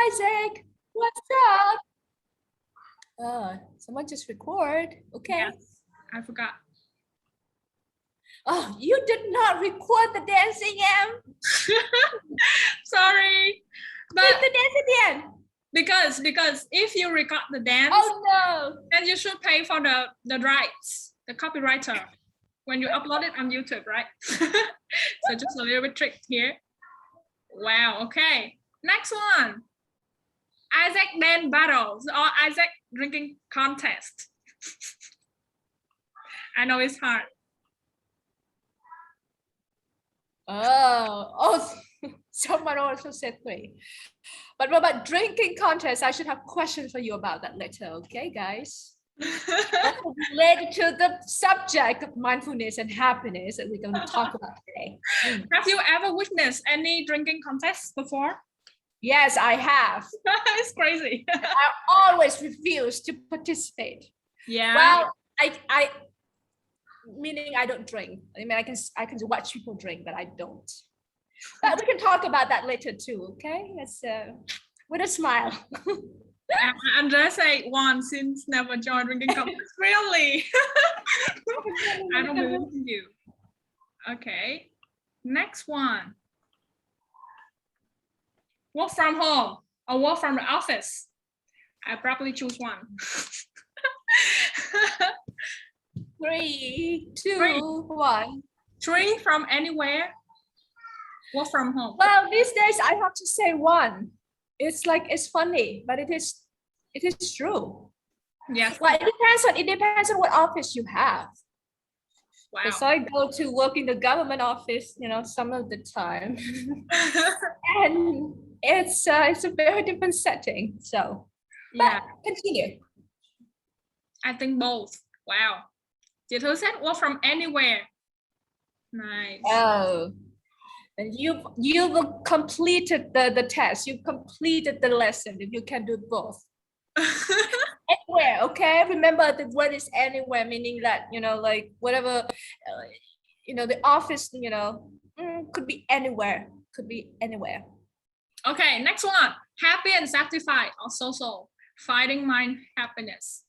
Isaac. What's up? Someone just record. Okay. Yes, I forgot. Oh, you did not record the dancing, Em. Sorry, but Did the dance at the end. because if you record the dance, Oh no. then you should pay for the rights, the copywriter, when you upload it on YouTube, right? So just a little bit trick here. Wow. Okay. Next one. Isaac dance battles or Isaac drinking contest. I know it's hard. Oh, someone also said 3. But what about drinking contest? I should have questions for you about that later. Okay, guys. Related to the subject of mindfulness and happiness that we're going to talk about today. Have you ever witnessed any drinking contests before? Yes, I have. It's crazy. I always refuse to participate. Yeah. Well, I meaning I don't drink. I mean, I can watch people drink, but I don't. But we can talk about that later too. Okay, that's with a smile. Andrea say one since never joined drinking contest. Really? I don't believe in you. Okay. Next one. Work from home or work from the office. I probably choose one. 3, 2, 1. 3 from anywhere. Work from home. Well, these days I have to say 1. It's like it's funny, but it is true. Yes. Well, it depends on what office you have. Wow. So I go to work in the government office, some of the time, and it's a very different setting. So, yeah. Continue. I think both. Wow. Chị Thư said work from anywhere. Nice. Oh, and you've completed the test. You've completed the lesson. If you can do both. Anywhere, okay? Remember the word is anywhere, meaning that, like whatever, the office, could be anywhere. Could be anywhere. Okay, next one. Happy and satisfied or social. Finding mind happiness.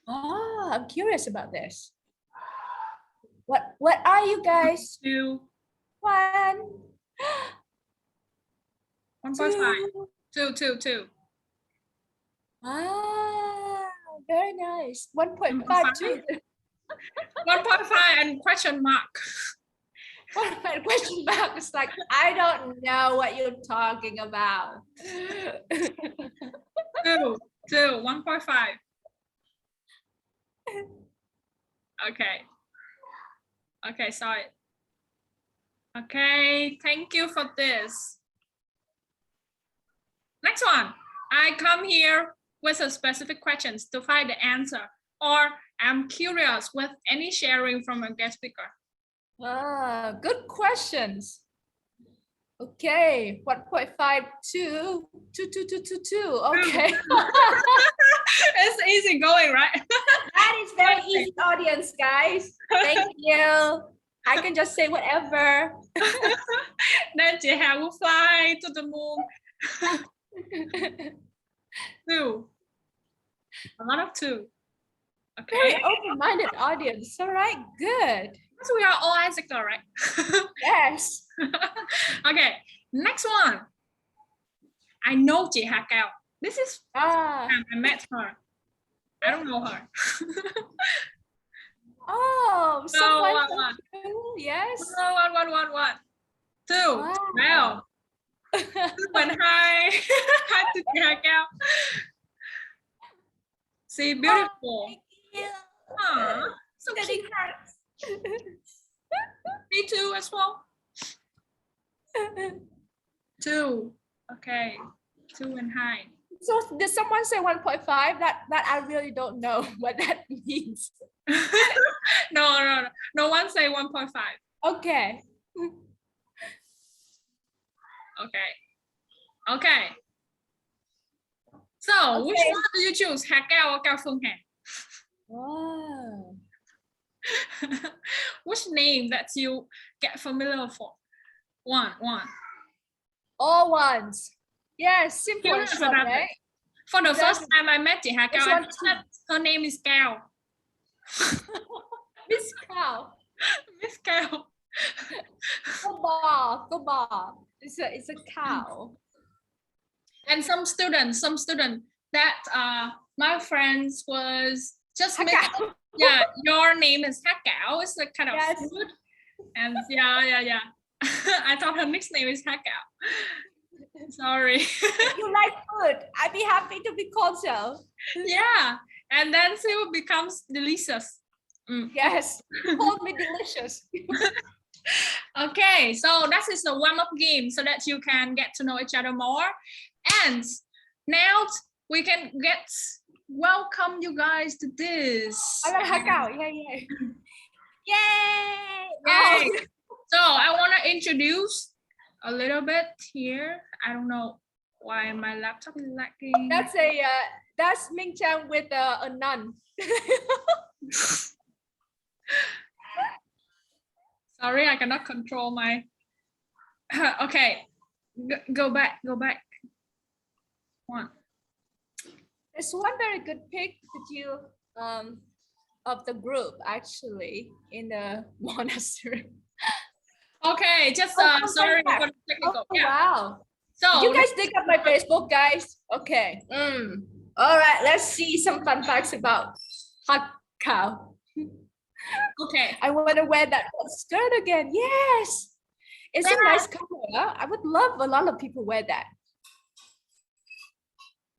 Oh, I'm curious about this. What are you guys? 2. 1. 1.5. 2. Ah, very nice. 1.5. 1.5 and question mark. Question mark is like, I don't know what you're talking about. 2. 1.5. Okay, sorry. Okay, thank you for this. Next one. I come here with a specific questions to find the answer, or I'm curious with any sharing from a guest speaker. Ah, good questions. Okay, 1.5, 2. Okay. It's easy going, right? That is very easy, audience, guys. Thank you. I can just say whatever. Then chị Hà will fly to the moon. 2. A lot of 2. Okay. Very open-minded audience. All right, good. So we are all Isaac, right? Yes. Okay, next one. I know chị Hà Cao. This is I met her. I don't know her. Oh, someone. One. Yes. 1. 2. Wow. 2 and hi. Hi to chị Hà Cao. See, beautiful. Aww, so cute. Me too as well. 2. Okay. 2 and hi. So did someone say 1.5? That I really don't know what that means. No. No one say 1.5. Okay. Okay. So which one do you choose? Hà Cao or Cao Phương Hàn? Wow. Which name that you get familiar for? One. All ones. Yes, simple and Curious short, about right? it. For the first Exactly. time I met Chika, This I one thought too. that her name is Cow. Miss Cow. Miss Cow. Go bar. It's a cow. And some students that my friends was just mix. Cow. Yeah, your name is Hakao. It's a kind of Yes. food. And yeah. I thought her nickname is Hakao. Sorry. You like food. I'd be happy to be called so. Yeah, and then she becomes delicious. Yes, call me delicious. Okay, so that is a warm-up game so that you can get to know each other more. And now we can welcome you guys to this. I like Hakao. Yeah. Yay! Yay. So I want to introduce a little bit here. I don't know why my laptop is lagging. That's Ming Chang with a nun. Sorry, I cannot control my. Okay, go back. One. There's one very good pic that you of the group actually in the monastery. Okay, just sorry for the technical. Oh, wow. So you guys dig up my Facebook, guys? Okay. All right, let's see some fun facts about Hakao. Okay. I want to wear that skirt again. Yes. It's a nice color. Huh? I would love a lot of people wear that.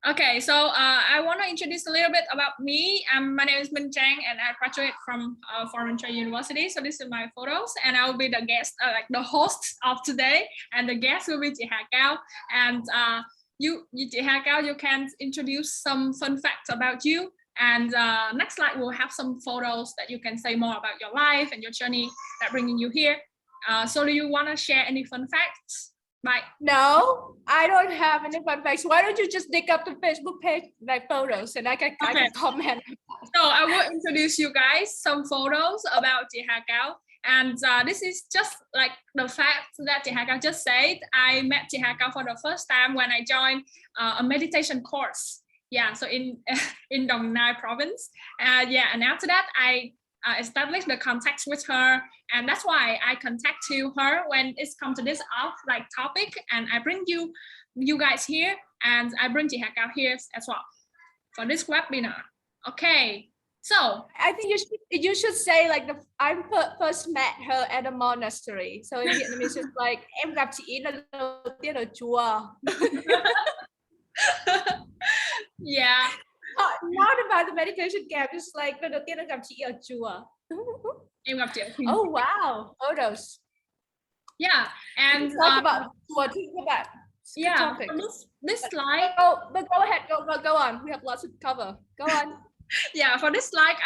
Okay, so I want to introduce a little bit about me. My name is Minh Chang, and I graduated from Foreign Trade University. So this is my photos, and I will be the guest, like the host of today, and the guest will be Chị Hà Cao. And Chị Hà Cao, you can introduce some fun facts about you. And next slide, we'll have some photos that you can say more about your life and your journey that bringing you here. So do you want to share any fun facts? Bye. No, I don't have any fun facts. Why don't you just dig up the Facebook page, like photos, and I can comment. So I will introduce you guys some photos about Chị Hà Cao. And this is just like the fact that Chị Hà Cao just said. I met Chị Hà Cao for the first time when I joined a meditation course. Yeah, so in Dong Nai province. And after that, I established the contact with her, and that's why I contact to her when it's come to this topic, and I bring you guys here, and I bring Chị Hà Cao here as well for this webinar. Okay, so I think you should say like I first met her at a monastery. So in Vietnamese it's like em gặp chị lần đầu tiên ở chùa. Yeah. Not about the meditation camp, just like lần đầu tiên gặp chị ở chùa. Em gặp chị ở chùa. Oh wow, photos. Yeah, and talk about chùa too, about yeah. This slide. But go ahead, go on. We have lots to cover. Go on. Yeah, for this slide,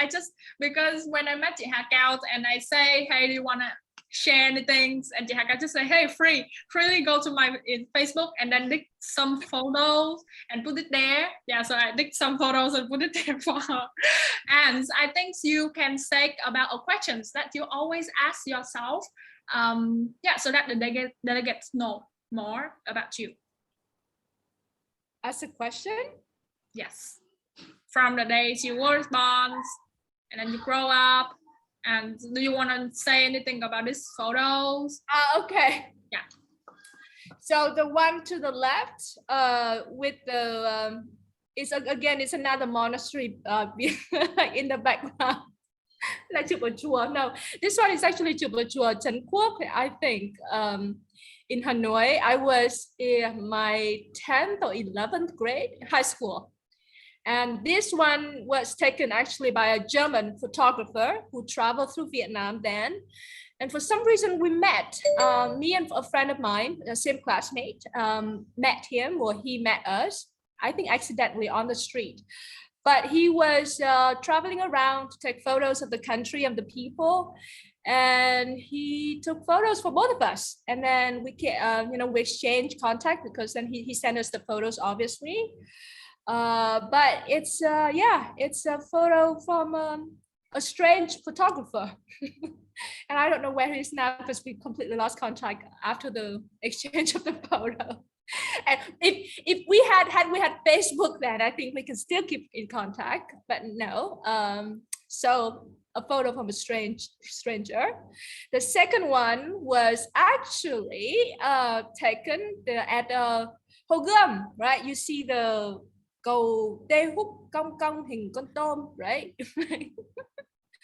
because when I met Chị Hà Cao and I say, hey, do you wanna share anything? And Chị Hà Cao just say, hey, freely go to my Facebook and then dig some photos and put it there. Yeah, so I dig some photos and put it there for her. And I think you can say about questions that you always ask yourself. So that the delegates know more about you. Ask a question? Yes. From the days you were born and then you grow up, and do you want to say anything about these photos? Okay. Yeah. So the one to the left with the it's another monastery in the background. Like chụp ở chùa. No, this one is actually chụp ở chùa Trấn Quốc, I think. In Hanoi, I was in my 10th or 11th grade high school. And this one was taken actually by a German photographer who traveled through Vietnam then. And for some reason we met, me and a friend of mine, the same classmate, met him, or he met us, I think accidentally on the street. But he was traveling around to take photos of the country, of the people. And he took photos for both of us. And then we exchanged contact, because then he sent us the photos, obviously. But it's a photo from a strange photographer. And I don't know where he is now, because we completely lost contact after the exchange of the photo. And if we had Facebook then, I think we can still keep in contact, but no. So a photo from a stranger. The second one was actually taken at Hồ Gươm, right? You see the cầu Tê Húc cong cong hình con tôm, right?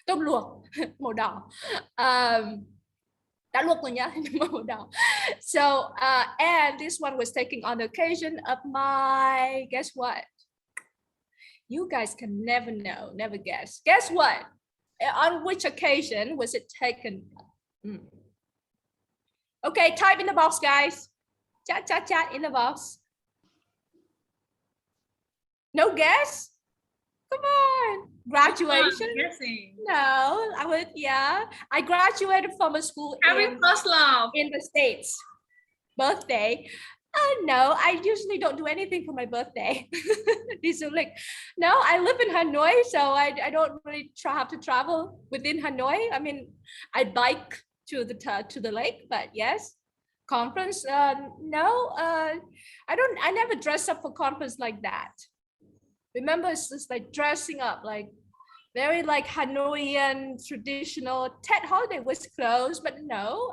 Tôm luộc màu đỏ. Đã luộc rồi nhá, màu đỏ. So and this one was taken on the occasion of my, guess what? You guys can never know, never guess. Guess what? On which occasion was it taken? Okay, type in the box, guys. Chat in the box. No guess? Come on. Graduation? No, I graduated from a school in the States. Birthday. Oh no, I usually don't do anything for my birthday. These are like, no, I live in Hanoi, so I don't really have to travel within Hanoi. I mean, I bike to the lake, but yes. Conference, no, I never dress up for conference like that. Remember, it's just like dressing up, like very like Hanoian traditional. Tet holiday was closed, but no,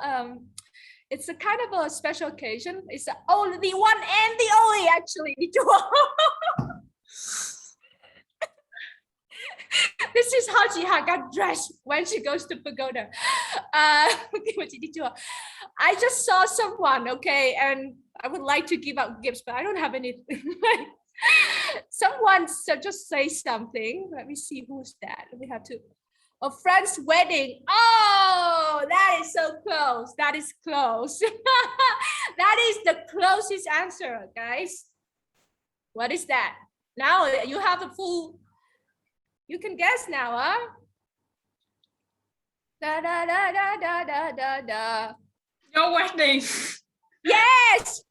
it's a kind of a special occasion. It's the only one and the only actually. This is how Chika got dressed when she goes to pagoda. I just saw someone, okay, and I would like to give out gifts, but I don't have anything. Someone just say something. Let me see who's that. We have to. A friend's wedding. Oh, that is so close. That is close. That is the closest answer, guys. What is that? Now you have a full. You can guess now, huh? Da da da da da da da da. Your wedding. Yes.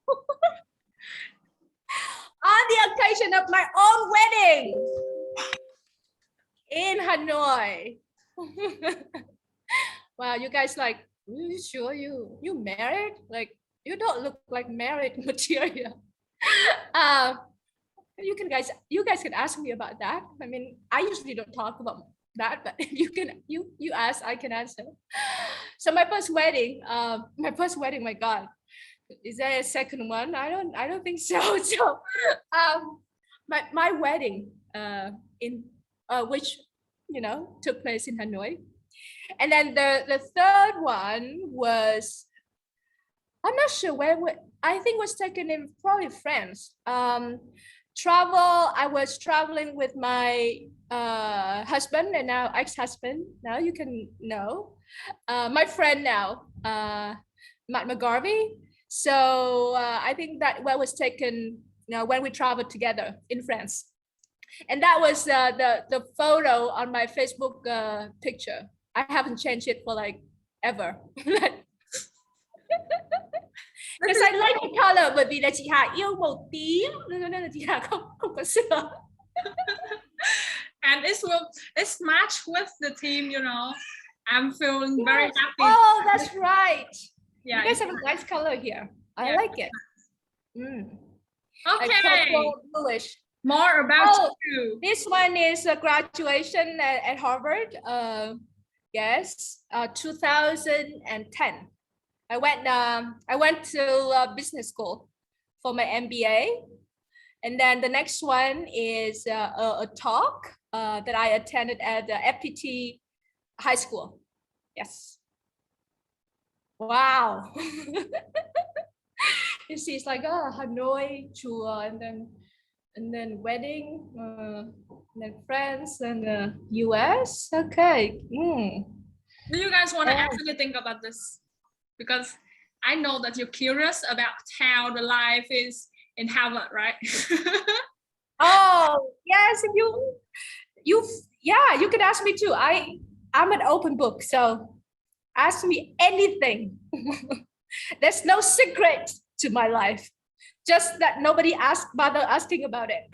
On the occasion of my own wedding in Hanoi. Wow, you guys like, are you sure you married? Like, you don't look like married material. You guys can ask me about that. I mean, I usually don't talk about that, but if you ask, I can answer. So my first wedding, my God. Is there a second one? I don't think so. So my wedding in which took place in Hanoi. And then the third one was, I'm not sure where, I think was taken in probably France. I was traveling with my husband and now ex-husband. Now you can know. My friend now, Matt McGarvey. So I think that was taken when we traveled together in France. And that was the photo on my Facebook picture. I haven't changed it for like ever. Because I like the color, bởi vì là chị Hà yêu màu tím nên là chị Hà không có sữa. And it's matched with the theme, I'm feeling very happy. Oh, that's right. Yeah, you guys have a nice color here. I like it. Okay. Bluish. More about you. This one is a graduation at Harvard. Yes, 2010. I went to business school for my MBA, and then the next one is a talk that I attended at the FPT high school. Yes. Wow. You see, it's like Hanoi, chùa, and then wedding, and then France and US. Okay. Do you guys want to actually think about this? Because I know that you're curious about how the life is in Harvard, right? Oh yes, you can ask me too. I'm an open book, so ask me anything. There's no secret to my life, just that nobody bother asking about it.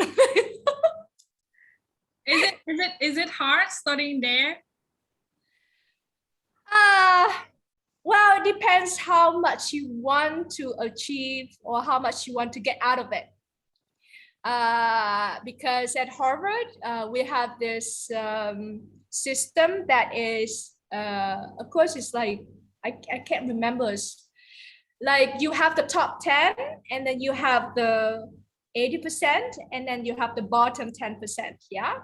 Is it hard studying there? Well, it depends how much you want to achieve or how much you want to get out of it. Because at Harvard, we have this system that is, of course, it's like, I can't remember. It's like you have the top 10 and then you have the 80% and then you have the bottom 10%. Yeah.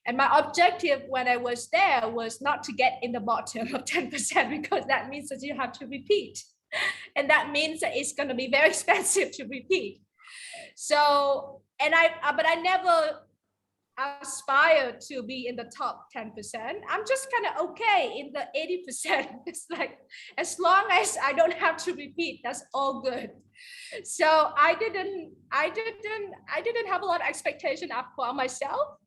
And my objective when I was there was not to get in the bottom of 10% because that means that you have to repeat. And that means that it's going to be very expensive to repeat. So, but I never aspire to be in the top 10%. I'm just kind of okay in the 80%. It's like, as long as I don't have to repeat, that's all good. So I didn't have a lot of expectation for myself.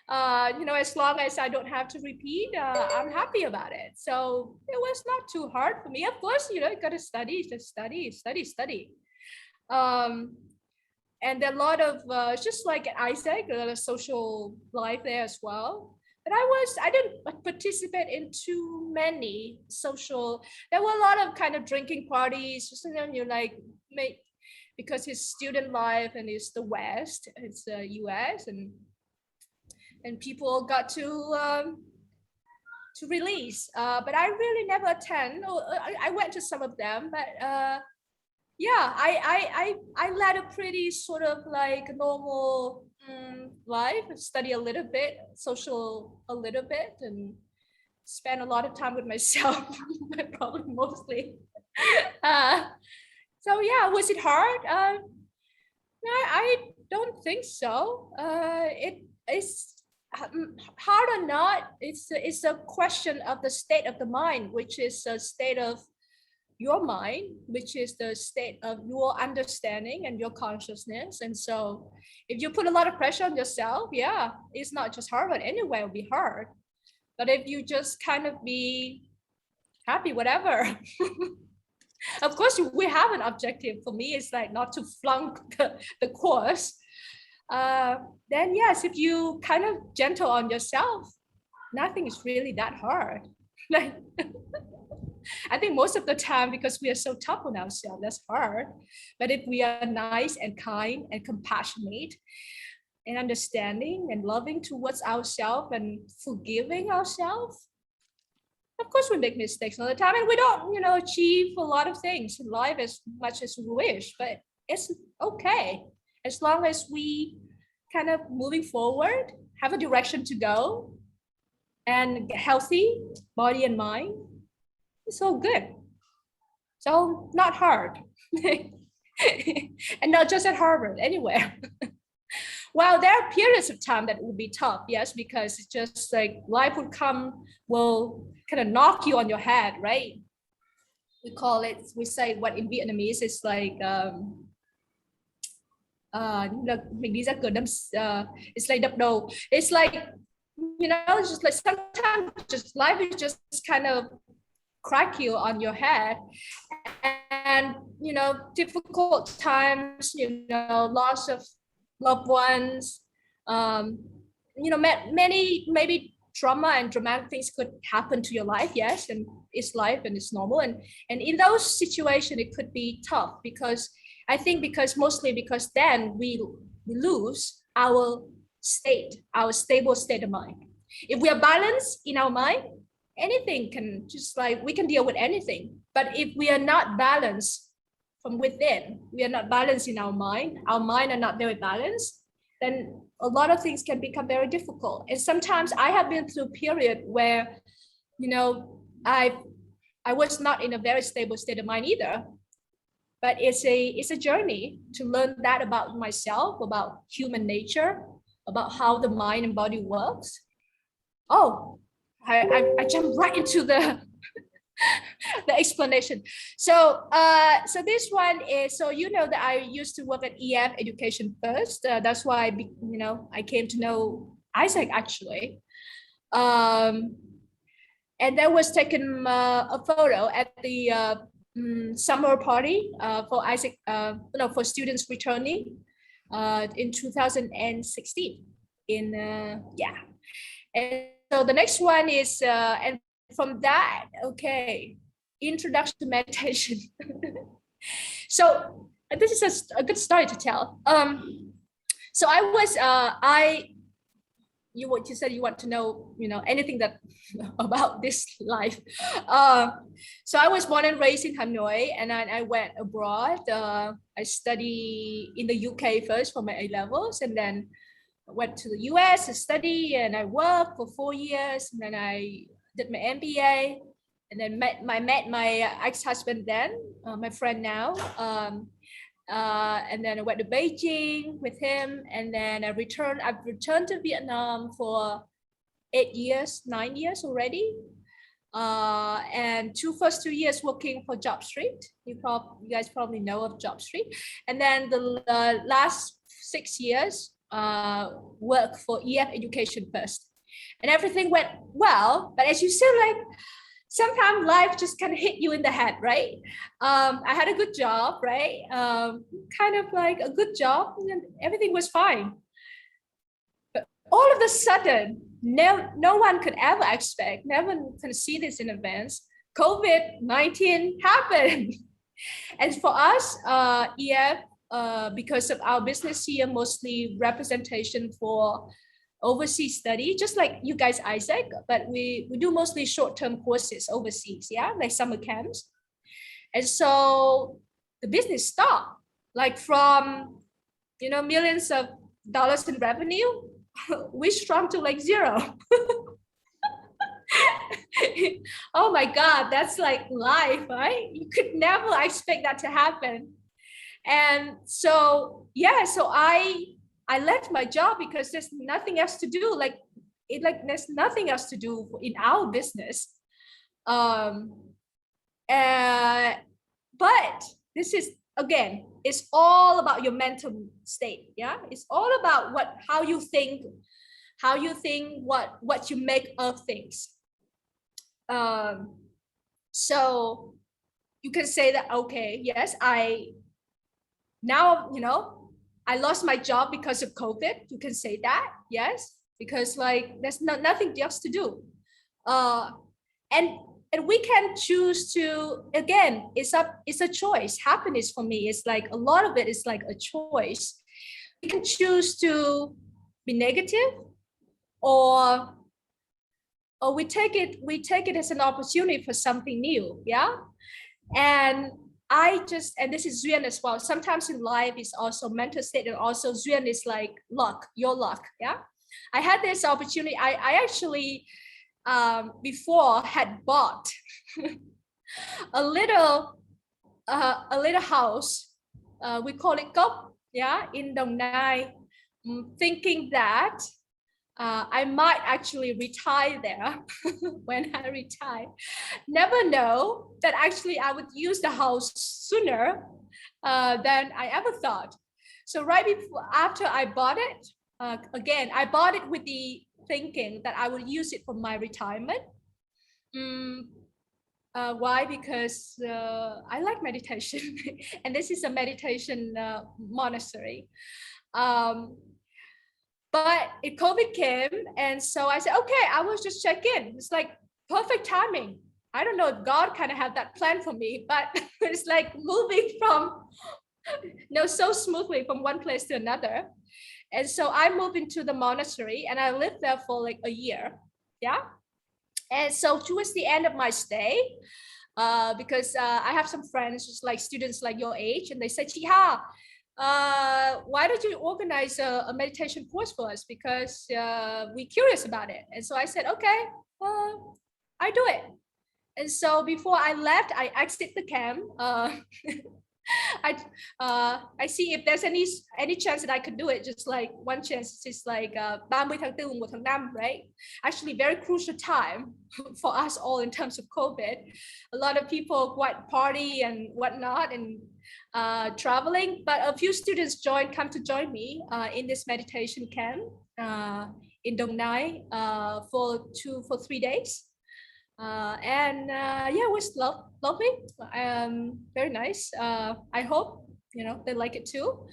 As long as I don't have to repeat, I'm happy about it. So it was not too hard for me. Of course, you got to study. And there are a lot of, just like at AIESEC, a lot of social life there as well. But I didn't participate in too many social, there were a lot of kind of drinking parties, just, because it's student life and it's the West, it's the US, and people got to release. But I really never attend. I went to some of them, but yeah, I led a pretty sort of like normal life, study a little bit, social a little bit, and spend a lot of time with myself, probably mostly. So yeah, was it hard? No, I don't think so. It's hard or not, it's a question of the state of the mind, which is a state of your mind, which is the state of your understanding and your consciousness. And so if you put a lot of pressure on yourself, yeah, it's not just hard, but anyway, it'll be hard. But if you just kind of be happy, whatever. Of course, we have an objective. For me, it's like not to flunk the course. Then yes, if you kind of gentle on yourself, nothing is really that hard. Like, I think most of the time, because we are so tough on ourselves, that's hard. But if we are nice and kind and compassionate and understanding and loving towards ourselves and forgiving ourselves, of course we make mistakes all the time, and we don't, achieve a lot of things in life as much as we wish, but it's okay. As long as we kind of moving forward, have a direction to go, and healthy body and mind, it's all good. So not hard. And not just at Harvard, anywhere. Well, there are periods of time that will be tough, yes, because it's just like life will kind of knock you on your head, right? We say what in Vietnamese is like, mình đi ra cửa đâm, it's like đập đầu. It's like, it's just like sometimes just life is just kind of crack you on your head, and difficult times, loss of loved ones, many maybe trauma and dramatic things could happen to your life, yes, and it's life and it's normal, and in those situations it could be tough, because I think mostly because then we lose our stable state of mind. If we are balanced in our mind, anything can just like, we can deal with anything. But if we are not balanced from within, we are not balanced in our mind are not very balanced, then a lot of things can become very difficult. And sometimes I have been through a period where, I was not in a very stable state of mind either. But it's a journey to learn that about myself, about human nature, about how the mind and body works. Oh, I jumped right into the the explanation. So this one is, so that I used to work at EF Education first. That's why I came to know AIESEC actually. And there was taken a photo at the summer party for AIESEC, for students returning in 2016. And so the next one is, and from that, okay, introduction to meditation. So this is a good story to tell. So I was you said you want to know anything that about this life. So I was born and raised in Hanoi, and then I went abroad. I studied in the UK first for my A levels, and then went to the US to study, and I worked for 4 years, and then I did my MBA, and then met my ex-husband then, my friend now. And then I went to Beijing with him, and then I've returned to Vietnam for 9 years already. And first 2 years working for Job Street. You guys probably know of Job Street. And then the last 6 years work for EF Education first. And everything went well, but as you said, like, sometimes life just kind of hit you in the head, right? I had a good job, right? Kind of like a good job, and everything was fine. But all of a sudden, no one could ever expect, never can see this in advance. COVID-19 happened. And for us, EF, because of our business here, mostly representation for overseas study, just like you guys, AIESEC, but we do mostly short-term courses overseas, yeah, like summer camps. And so the business stopped, like from millions of dollars in revenue, we shrunk to like zero. Oh my God, that's like life, right? You could never expect that to happen. And so yeah, so I left my job because there's nothing else to do. There's nothing else to do in our business. But this is, again, it's all about your mental state. Yeah, it's all about how you think, what you make of things. So you can say that, okay, yes, I lost my job because of COVID. You can say that, yes, because like there's nothing else to do. And we can choose to, again, it's a choice. Happiness for me is like, a lot of it is like a choice. We can choose to be negative, or we take it as an opportunity for something new. Yeah. And this is Duyên as well. Sometimes in life is also mental state, and also Duyên is like luck, your luck. Yeah. I had this opportunity. I actually before had bought a little house. We call it Cốc, yeah, in Đồng Nai, thinking that I might actually retire there when I retire. Never know that actually I would use the house sooner than I ever thought. So right after I bought it, again, I bought it with the thinking that I would use it for my retirement. Why? Because I like meditation, and this is a meditation monastery. But COVID came, and so I said, okay, I will just check in. It's like perfect timing. I don't know if God kind of had that plan for me, but it's like moving from, so smoothly from one place to another. And so I moved into the monastery, and I lived there for like a year. Yeah. And so towards the end of my stay, because I have some friends, just like students like your age, and they said, Chika, why don't you organize a meditation course for us, because we're curious about it. And so I said, okay, I do it. And so before I left, I exit the camp. I see if there's any chance that I could do it. Just like one chance, it's like 30 tháng 4, 1 tháng 5, right? Actually, very crucial time for us all in terms of COVID. A lot of people quite party and whatnot, and traveling, but a few students come to join me in this meditation camp in Đồng Nai for 3 days. Yeah, it was lovely, very nice. I hope they like it too,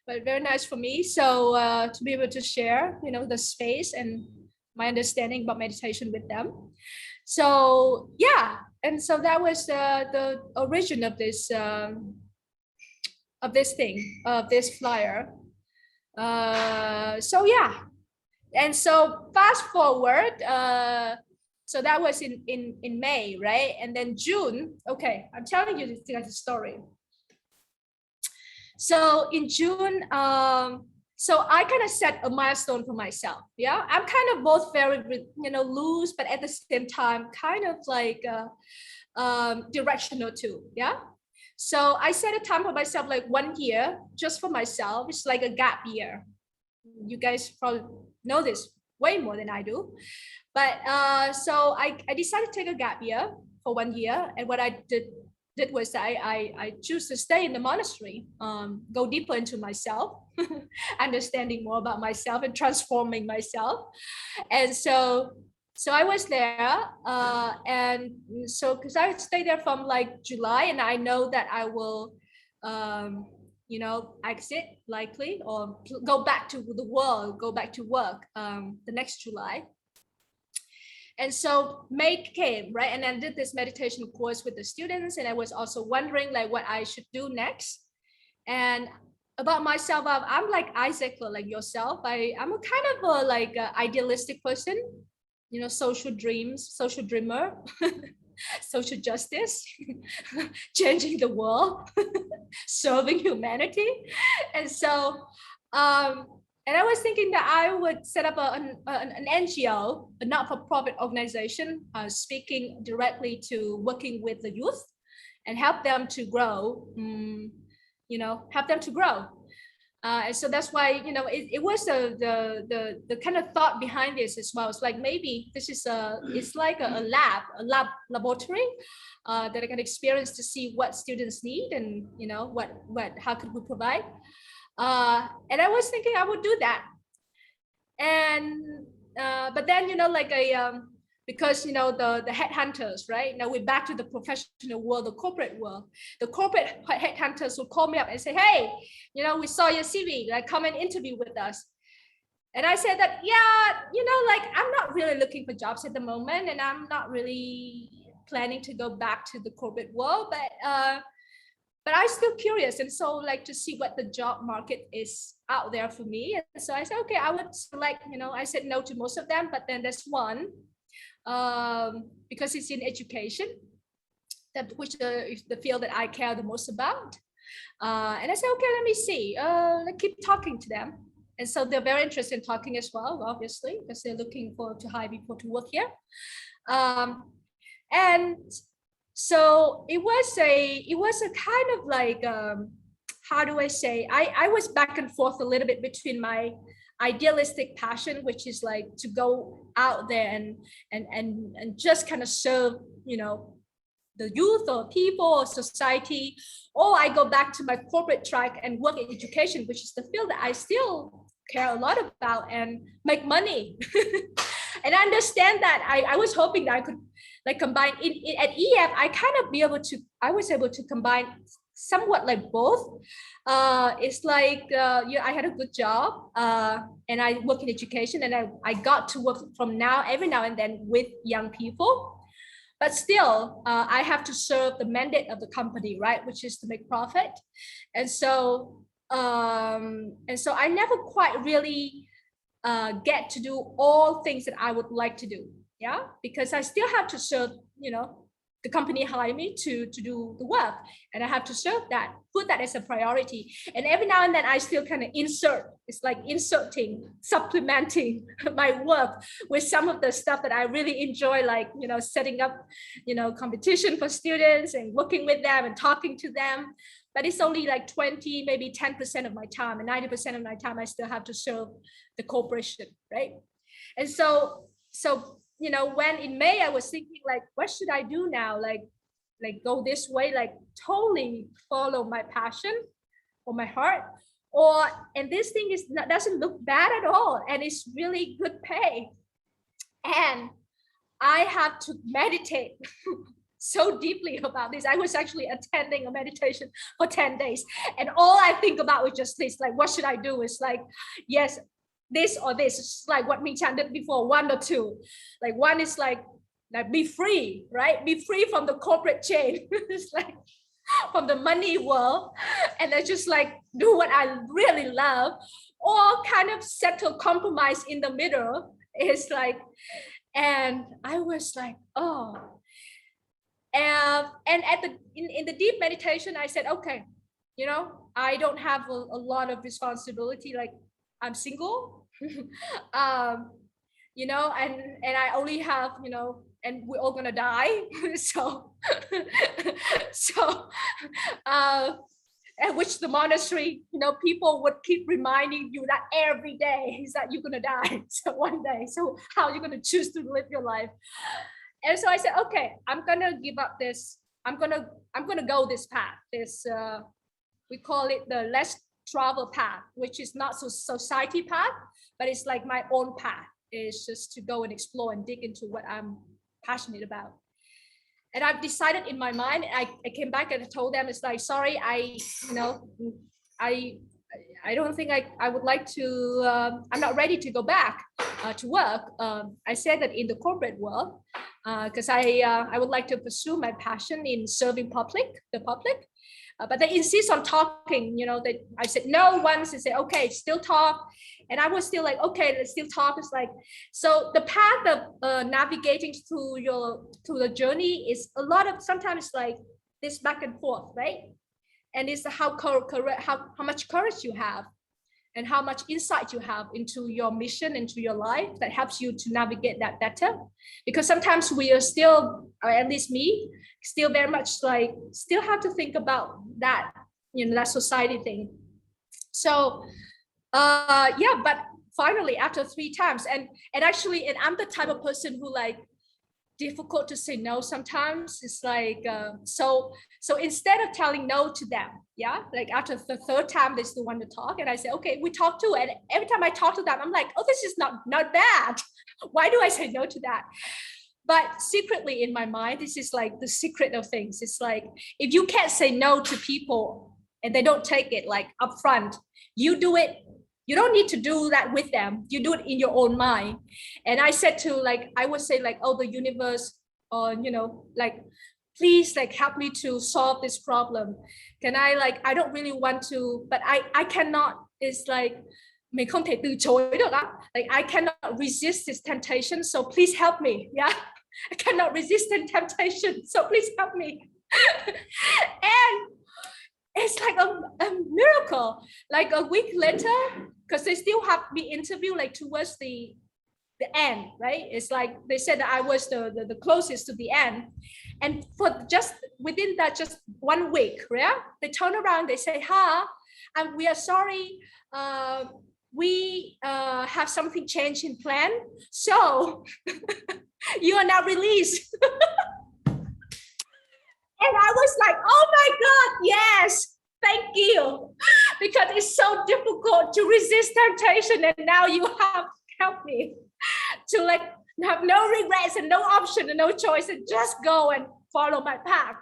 but very nice for me. So to be able to share the space and my understanding about meditation with them. So yeah, and so that was the origin of this this flyer. So yeah, and so fast forward. So that was in May, right? And then June. Okay, I'm telling you this story. So in June, so I kind of set a milestone for myself. Yeah, I'm kind of both very, loose, but at the same time, kind of like directional too. Yeah. So I set a time for myself, like 1 year, just for myself. It's like a gap year. You guys probably know this way more than I do. But so I decided to take a gap year for 1 year. And what I did was I choose to stay in the monastery, go deeper into myself, understanding more about myself and transforming myself. And so I was there, and so because I stayed there from like July, and I know that I will, exit likely or go back to the world, go back to work the next July. And so May came, right? And I did this meditation course with the students, and I was also wondering like what I should do next. And about myself, I'm like AIESEC, like yourself. I'm a kind of a like idealistic person, social dreams, social dreamer, social justice, changing the world, serving humanity. And so, and I was thinking that I would set up an NGO, a not-for-profit organization, speaking directly to working with the youth and help them to grow, help them to grow. And so that's why, it was the kind of thought behind this as well. It's like, maybe this is it's like a laboratory that I can experience to see what students need and, how could we provide. And I was thinking I would do that. And, but then, because, the headhunters, right? Now we're back to the professional world, the corporate world. The corporate headhunters will call me up and say, hey, we saw your CV, like come and interview with us. And I said that, yeah, I'm not really looking for jobs at the moment, and I'm not really planning to go back to the corporate world, but I'm still curious, and so like to see what the job market is out there for me. And so I said, okay, I would select, I said no to most of them, but then there's one, because it's in education, which is the field that I care the most about. And I said, okay, let me see, let's keep talking to them. And so they're very interested in talking as well, obviously, because they're looking to hire people to work here. And so it was a kind of like, how do I say, I was back and forth a little bit between my idealistic passion, which is like to go out there and just kind of serve, the youth or people or society, or I go back to my corporate track and work in education, which is the field that I still care a lot about and make money. And I understand that I was hoping that I could like combine at EF, I was able to combine somewhat like both. It's like, I had a good job, and I work in education, and I got to work from every now and then with young people. But still, I have to serve the mandate of the company, right? Which is to make profit. And so I never quite really get to do all things that I would like to do. Yeah, because I still have to serve, the company hire me to do the work, and I have to serve that, put that as a priority. And every now and then I still kind of it's like supplementing my work with some of the stuff that I really enjoy, like, setting up, competition for students and working with them and talking to them. But it's only like 20, maybe 10% of my time, and 90% of my time I still have to serve the corporation, right? And so when in May I was thinking like, what should I do now? Like go this way, like totally follow my passion or my heart, and this thing doesn't look bad at all, and it's really good pay, and I have to meditate so deeply about this. I was actually attending a meditation for 10 days, and all I think about was just this, like, what should I do? It's like, yes, this or this. It's like what Ming Chan did before, 1 or 2. Like one is like be free, right? Be free from the corporate chain. It's like from the money world, and I just like do what I really love, or kind of settle compromise in the middle. It's like, and I was like, oh. And at the in the deep meditation, I said, okay, you know, I don't have a lot of responsibility. Like I'm single, you know, and I only have, you know, and we're all gonna die. So, so, at which the monastery, you know, people would keep reminding you that every day is that you're gonna die. So one day, so how are you gonna choose to live your life? And so I said, okay, I'm gonna give up this. I'm gonna go this path. This we call it the less travel path, which is not so society path, but it's like my own path. It's just to go and explore and dig into what I'm passionate about. And I've decided in my mind, I came back and I told them, it's like, sorry, I don't think I would like to, I'm not ready to go back to work. I said that in the corporate world, because I would like to pursue my passion in serving the public. But they insist on talking, you know, that I said no once, they say, okay, still talk. And I was still like, okay, let's still talk. It's like, so the path of navigating through the journey is a lot of, sometimes like this back and forth, right? And it's how much courage you have and how much insight you have into your mission, into your life, that helps you to navigate that better. Because sometimes we are still, or at least me, still very much like, still have to think about that, you know, that society thing. So, yeah, but finally after 3 times, and actually, and I'm the type of person who like, difficult to say no sometimes. It's like, so instead of telling no to them, yeah, like after the 3rd time they still want to talk, and I say, okay, we talk too. And every time I talk to them, I'm like, oh, this is not bad. Why do I say no to that? But secretly in my mind, this is like the secret of things. It's like, if you can't say no to people and they don't take it like upfront, you do it. You don't need to do that with them. You do it in your own mind. And I said to, like, I would say like, oh, the universe, or, you know, like, please like help me to solve this problem. Can I, like, I don't really want to, but I cannot, it's like, mình không thể từ chối được á. Like I cannot resist this temptation, so please help me. Yeah, I cannot resist the temptation, so please help me. And it's like a miracle. Like a week later, because they still have me interview like towards the end, right? It's like they said that I was the closest to the end. And for just within that just 1 week, yeah, they turn around, they say, and we are sorry, we have something changed in plan, so you are now released. And I was like, oh my God, yes, thank you. Because it's so difficult to resist temptation. And now you have helped me to like have no regrets and no option and no choice, and just go and follow my path.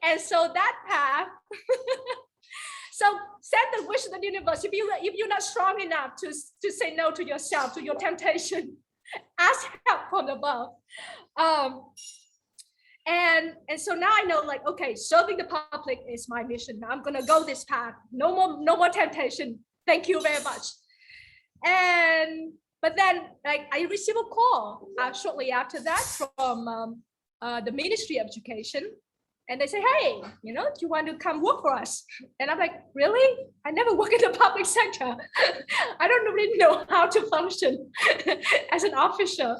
And so that path, so send the wish to the universe. If you're not strong enough to say no to yourself, to your temptation, ask help from above. And so now I know, like, okay, serving the public is my mission. Now I'm gonna go this path. No more temptation. Thank you very much. But then, like, I received a call shortly after that from the Ministry of Education, and they say, hey, you know, do you want to come work for us? And I'm like, really? I never work in the public sector. I don't really know how to function as an officer.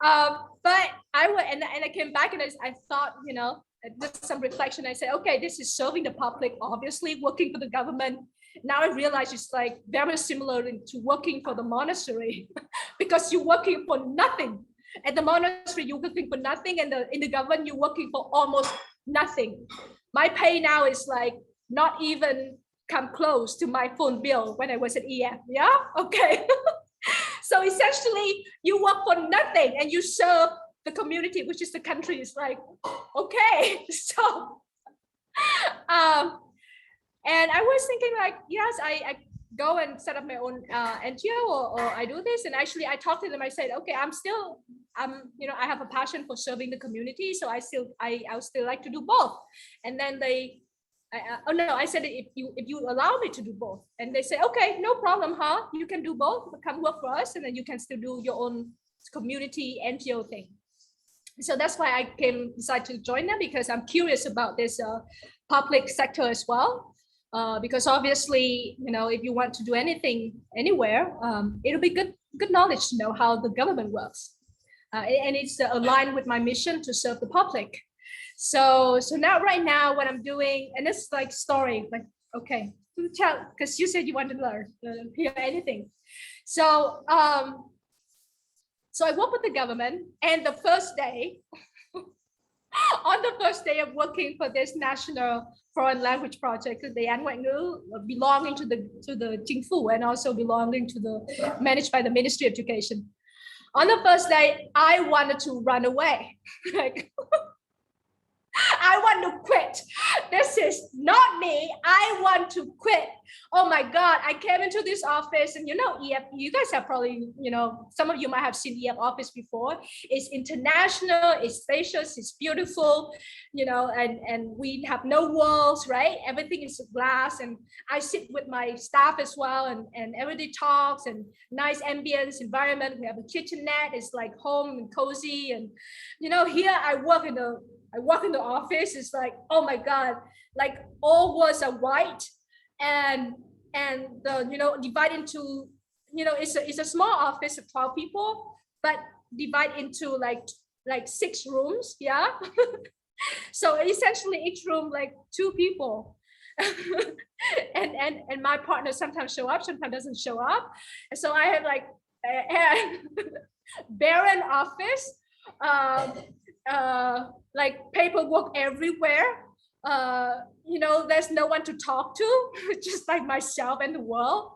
But I went and I came back, and I thought, you know, did some reflection. I said, okay, this is serving the public, obviously working for the government. Now I realize it's like very similar to working for the monastery, because you're working for nothing. At the monastery, you're working for nothing, and in the government, you're working for almost nothing. My pay now is like not even come close to my phone bill when I was at EF. Yeah, okay. So essentially, you work for nothing and you serve the community, which is the country. It's like, okay. So, and I was thinking like, yes, go and set up my own NGO, or I do this. And actually I talked to them. I said, okay, I have a passion for serving the community, so I would still like to do both. And then I said, if you allow me to do both, and they said, okay, no problem, you can do both, come work for us, and then you can still do your own community NGO thing. So that's why I decided to join them, because I'm curious about this public sector as well. Because obviously, if you want to do anything anywhere, it'll be good knowledge to know how the government works, and it's aligned with my mission to serve the public. So right now what I'm doing, and it's like story, like, okay, tell, because you said you want to learn, hear anything. So I work with the government, and the first day, on the first day of working for this national foreign language project, the Án Ngoại ngữ, belonging to the Chính phủ and also belonging to managed by the Ministry of Education. On the first day, I wanted to run away. Like, I want to quit. This is not me. I want to quit. Oh my God. I came into this office, and EF, you guys have probably, some of you might have seen EF office before. It's international, it's spacious, it's beautiful, and we have no walls, right? Everything is glass, and I sit with my staff as well, and everybody talks, and nice ambience environment. We have a kitchenette. It's like home and cozy. And, here I walk in the office, it's like, oh my God, like all walls are white, and the, divide into, it's a small office of 12 people, but divide into like 6 rooms. Yeah. So essentially each room, like 2 people. and my partner sometimes show up, sometimes doesn't show up. And so I have like a barren office, like paperwork everywhere. There's no one to talk to, just like myself and the world.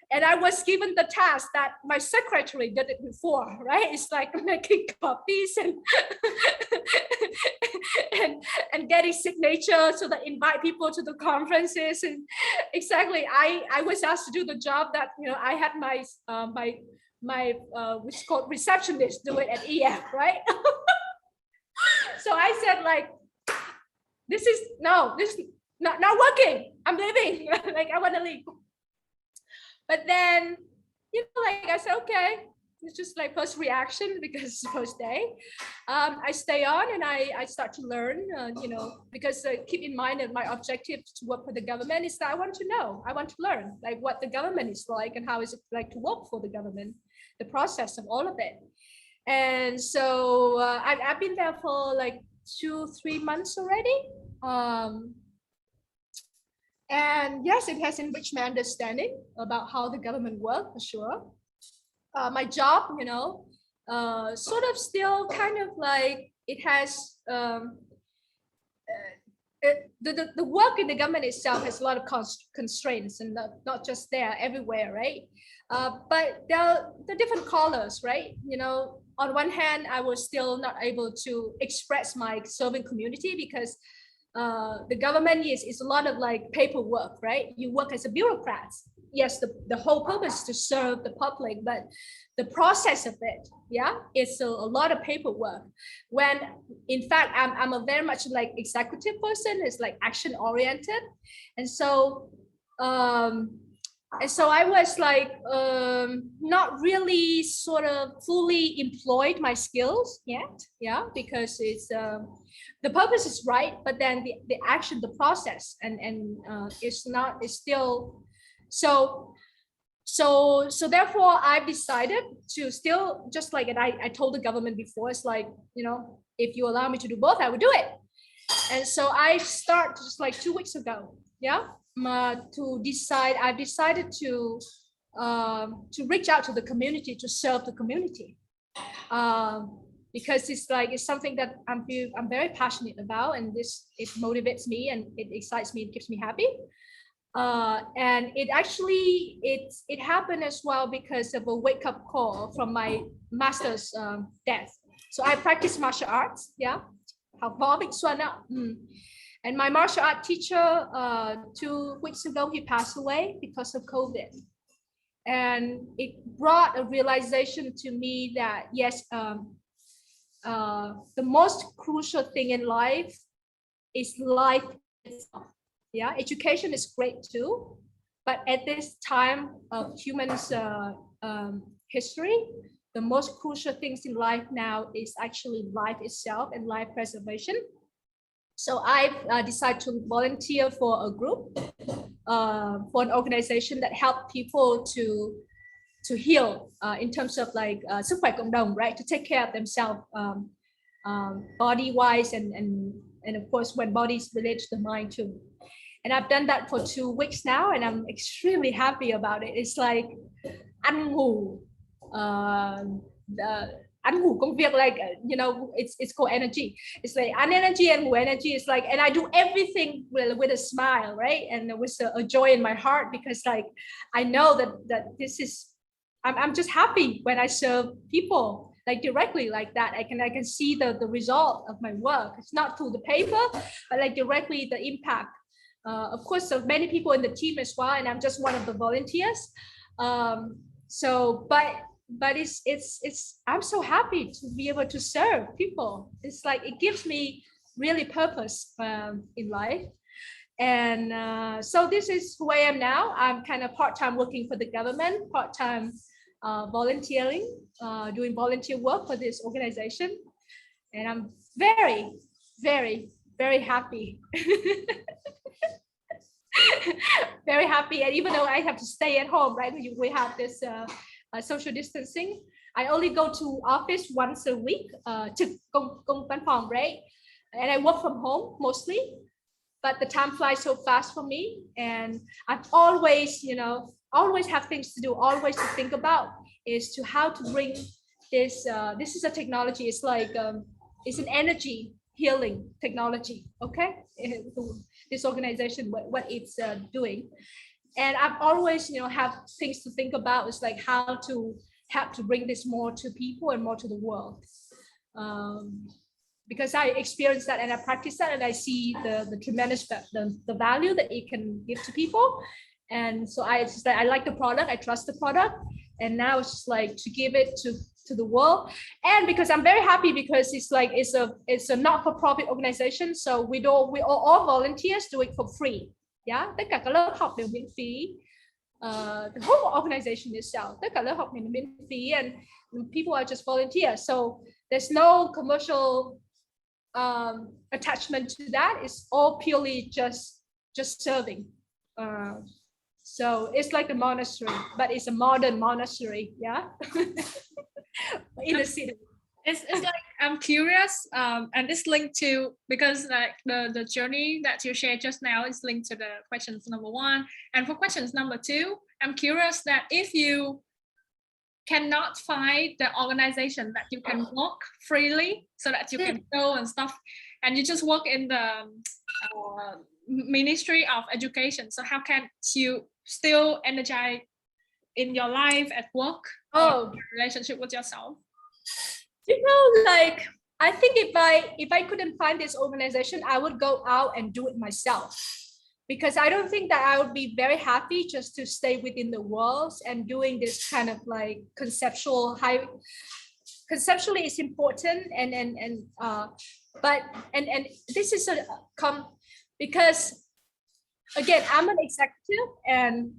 And I was given the task that my secretary did it before, right? It's like making copies and and getting signatures so that invite people to the conferences. And exactly, I was asked to do the job that I had my which is called receptionist do it at EF, right? So I said, like, this is not working. I'm leaving. Like, I want to leave. But then, like I said, okay, it's just like first reaction, because it's the first day. I stay on, and I start to learn, because keep in mind that my objective to work for the government is that I want to learn, like what the government is like and how is it like to work for the government, the process of all of it. And so I've been there for like 2-3 months already. And yes, it has enriched my understanding about how the government works, for sure. My job, sort of still kind of like it has, the work in the government itself has a lot of constraints, and not just there, everywhere, right? But there are the different colors, right? On one hand, I was still not able to express my serving community, because the government is a lot of like paperwork, right? You work as a bureaucrat. Yes, the whole purpose is to serve the public, but the process of it, yeah, it's a lot of paperwork. When in fact I'm a very much like executive person. It's like action oriented, and so I was like not really sort of fully employed my skills yet, yeah, because it's the purpose is right, but then the action, the process, and it's still so therefore I've decided to still, just like, and I told the government before, it's like, if you allow me to do both, I would do it. And so I start just like 2 weeks ago, yeah, I've decided to reach out to the community, to serve the community, because it's something that I'm very passionate about, and it motivates me, and it excites me, it keeps me happy. And it actually it happened as well because of a wake-up call from my master's death. So I practice martial arts, yeah. And my martial art teacher, 2 weeks ago, he passed away because of COVID. And it brought a realization to me that, yes, the most crucial thing in life is life itself. Yeah, education is great too, but at this time of humans' history, the most crucial things in life now is actually life itself and life preservation. So I've decided to volunteer for a group, for an organization that help people to heal in terms of like sức khỏe cộng đồng, right? To take care of themselves body-wise and of course when bodies relate to the mind too. And I've done that for 2 weeks now, and I'm extremely happy about it. It's like ăn ngủ, ăn ngủ công việc, like you know, it's called energy. It's like ăn energy and ngủ energy. It's like, and I do everything with a smile, right? And with a joy in my heart, because like I know that this is, I'm just happy when I serve people like directly like that. I can see the result of my work. It's not through the paper, but like directly the impact. Of course, so many people in the team as well, and I'm just one of the volunteers. So, but it's I'm so happy to be able to serve people. It's like it gives me really purpose in life. And so this is who I am now. I'm kind of part-time working for the government, part-time volunteering, doing volunteer work for this organization, and I'm very, very, very happy. Very happy. And even though I have to stay at home, right? We have this social distancing. I only go to office once a week, trực công văn phòng, right? And I work from home mostly, but the time flies so fast for me. And I've always, you know, always have things to do, always to think about is to how to bring this, this is a technology. It's like, it's an energy healing technology, okay? This organization, what it's doing. And I've always, you know, have things to think about. It's like how to help to bring this more to people and more to the world. Because I experienced that and I practice that, and I see the tremendous, the value that it can give to people. And so I like the product, I trust the product. And now it's just like to give it to the world. And because I'm very happy, because it's like it's a not-for-profit organization, so we all volunteers do it for free. Yeah, tất cả các lớp học đều miễn phí. The whole organization itself, tất cả lớp học đều miễn phí, and people are just volunteers. So there's no commercial attachment to that. It's all purely just serving. So it's like a monastery, but it's a modern monastery, yeah. In the city. It's like, I'm curious, and it's linked to, because like the journey that you shared just now is linked to the questions number 1. And for questions number 2, I'm curious that if you cannot find the organization that you can work freely, so that you can go and stuff, and you just work in the Ministry of Education, so how can you still energize in your life at work, or relationship with yourself? You know, like I think if I couldn't find this organization, I would go out and do it myself, because I don't think that I would be very happy just to stay within the walls and doing this kind of like conceptually it's important, but this is because again, I'm an executive, and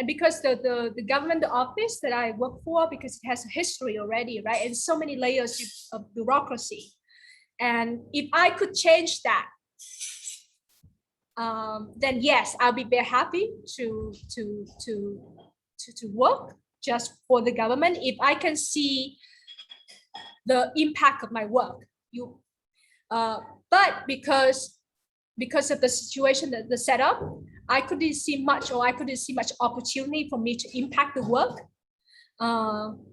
because the government, the office that I work for, because it has a history already, right, and so many layers of bureaucracy, and if I could change that, then yes, I'll be very happy to work just for the government if I can see the impact of my work. But because of the situation, the setup, I couldn't see much opportunity for me to impact the work,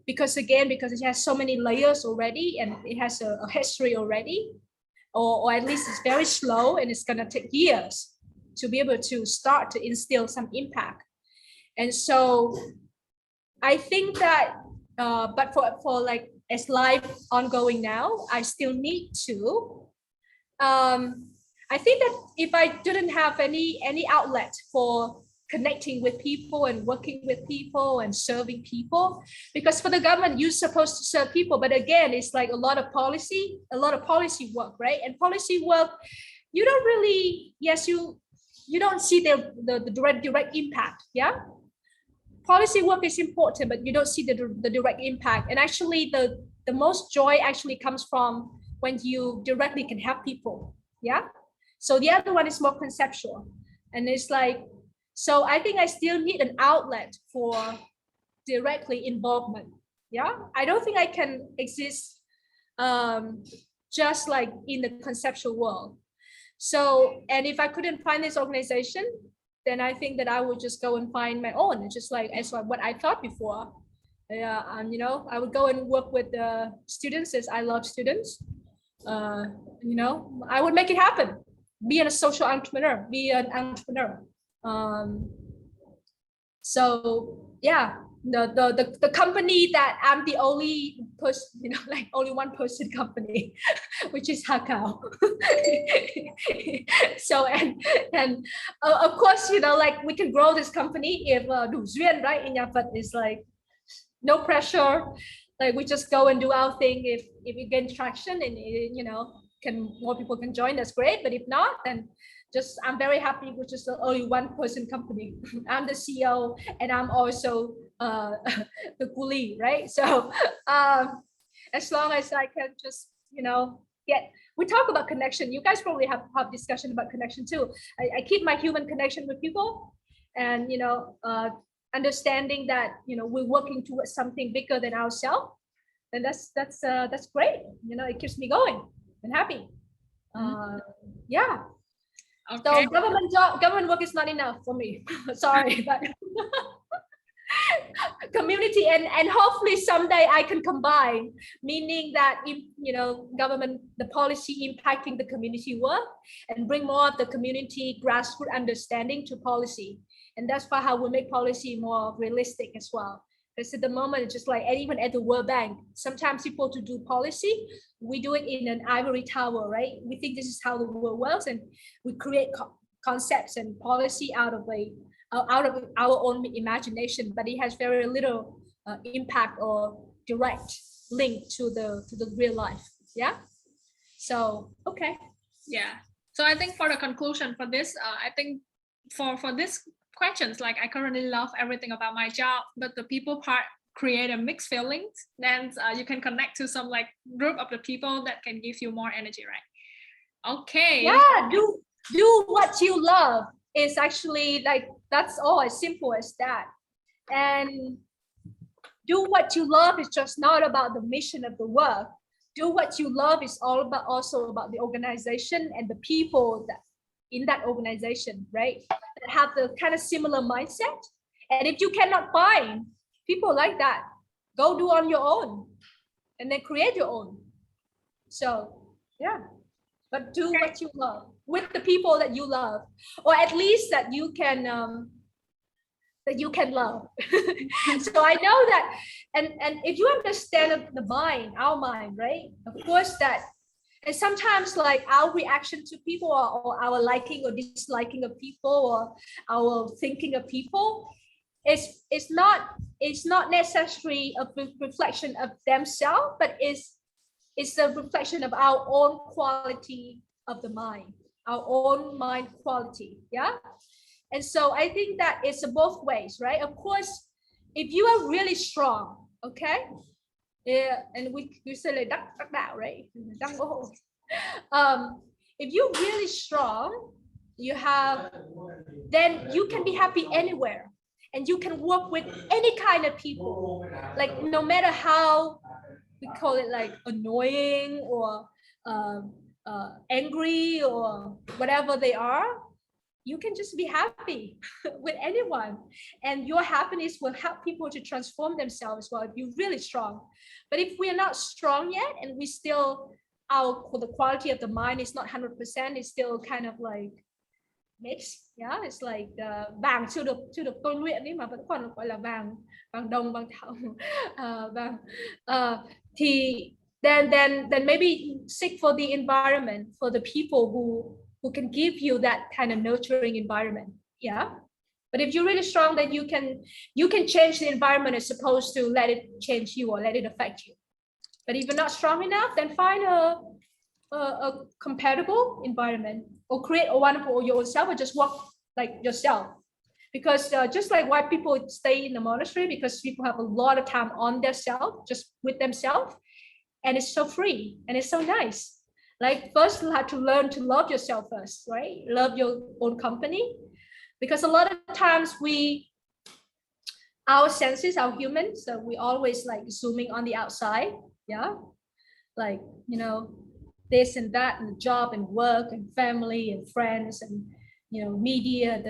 because it has so many layers already, and it has a history already, or at least it's very slow, and it's gonna take years to be able to start to instill some impact. And so I think that, but for like as life ongoing now, I still need to. I think that if I didn't have any outlet for connecting with people and working with people and serving people, because for the government you're supposed to serve people, but again it's like a lot of policy work, right? And policy work, you don't really, yes, you don't see the direct impact. Yeah, policy work is important, but you don't see the direct impact. And actually the most joy actually comes from when you directly can help people. Yeah, so the other one is more conceptual, and it's like, so I think I still need an outlet for directly involvement. Yeah, I don't think I can exist just like in the conceptual world. So, and if I couldn't find this organization, then I think that I would just go and find my own, just like as what I thought before. Yeah, you know, I would go and work with the students, as I love students. You know, I would make it happen. Be a social entrepreneur. Be an entrepreneur. So yeah, the company that I'm the only person, you know, like only one person company, which is Hakao. So and of course, you know, like we can grow this company if đủ duyên, right? In Japan, it's like no pressure. Like we just go and do our thing. If we gain traction and, you know, more people can join, that's great. But if not, then just I'm very happy with just only one person company. I'm the CEO and I'm also the coolie, right? So as long as I can just, you know, we talk about connection. You guys probably have discussion about connection too. I keep my human connection with people, and, you know, understanding that, you know, we're working towards something bigger than ourselves. And that's great. You know, it keeps me going and happy. Yeah. Okay. So government work is not enough for me. Sorry, but community and hopefully someday I can combine, meaning that if, you know, government, the policy impacting the community work, and bring more of the community grassroots understanding to policy. And that's why how we make policy more realistic as well. Because at the moment, it's just like, and even at the World Bank, sometimes people to do policy, we do it in an ivory tower, right? We think this is how the world works, and we create concepts and policy out of our own imagination, but it has very little impact or direct link to the real life. Yeah. So okay. Yeah. So I think for the conclusion for this, I think for this questions, like I currently love everything about my job, but the people part create a mixed feelings. Then you can connect to some like group of the people that can give you more energy, right? Okay. Yeah. Do what you love. Is actually like, that's all, as simple as that. And do what you love is just not about the mission of the work. Do what you love is all about, also about the organization and the people that in that organization, right? That have the kind of similar mindset. And if you cannot find people like that, go do on your own and then create your own. So yeah, but do what you love with the people that you love, or at least that you can love. So I know that, and if you understand the mind, our mind, right? Of course that, and sometimes like our reaction to people, or our liking or disliking of people, or our thinking of people, it's not necessarily a reflection of themselves, but it's a reflection of our own quality of the mind, our own mind quality. Yeah. And so I think that it's both ways, right? Of course, if you are really strong, okay, yeah, and we say like đắc đạo, right? If you're really strong, then you can be happy anywhere, and you can work with any kind of people, like no matter how we call it, like annoying or angry or whatever they are, you can just be happy with anyone, and your happiness will help people to transform themselves as well if you're really strong. But if we're not strong yet, and we still, the quality of the mind is not 100%, it's still kind of like mixed. Yeah, it's like vàng chưa được tôi luyện ấy, mà vẫn còn gọi là vàng đồng, vàng thau. Thì then maybe seek for the environment, for the people who who can give you that kind of nurturing environment. Yeah. But if you're really strong, then you can change the environment as opposed to let it change you or let it affect you. But if you're not strong enough, then find a compatible environment, or create a one for yourself, or just work like yourself. Because just like why people stay in the monastery, because people have a lot of time on their self, just with themselves, and it's so free and it's so nice. Like first you have to learn to love yourself first, right? Love your own company, because a lot of times our senses, our humans, so we always like zooming on the outside, yeah, like this and that, and job and work and family and friends and media,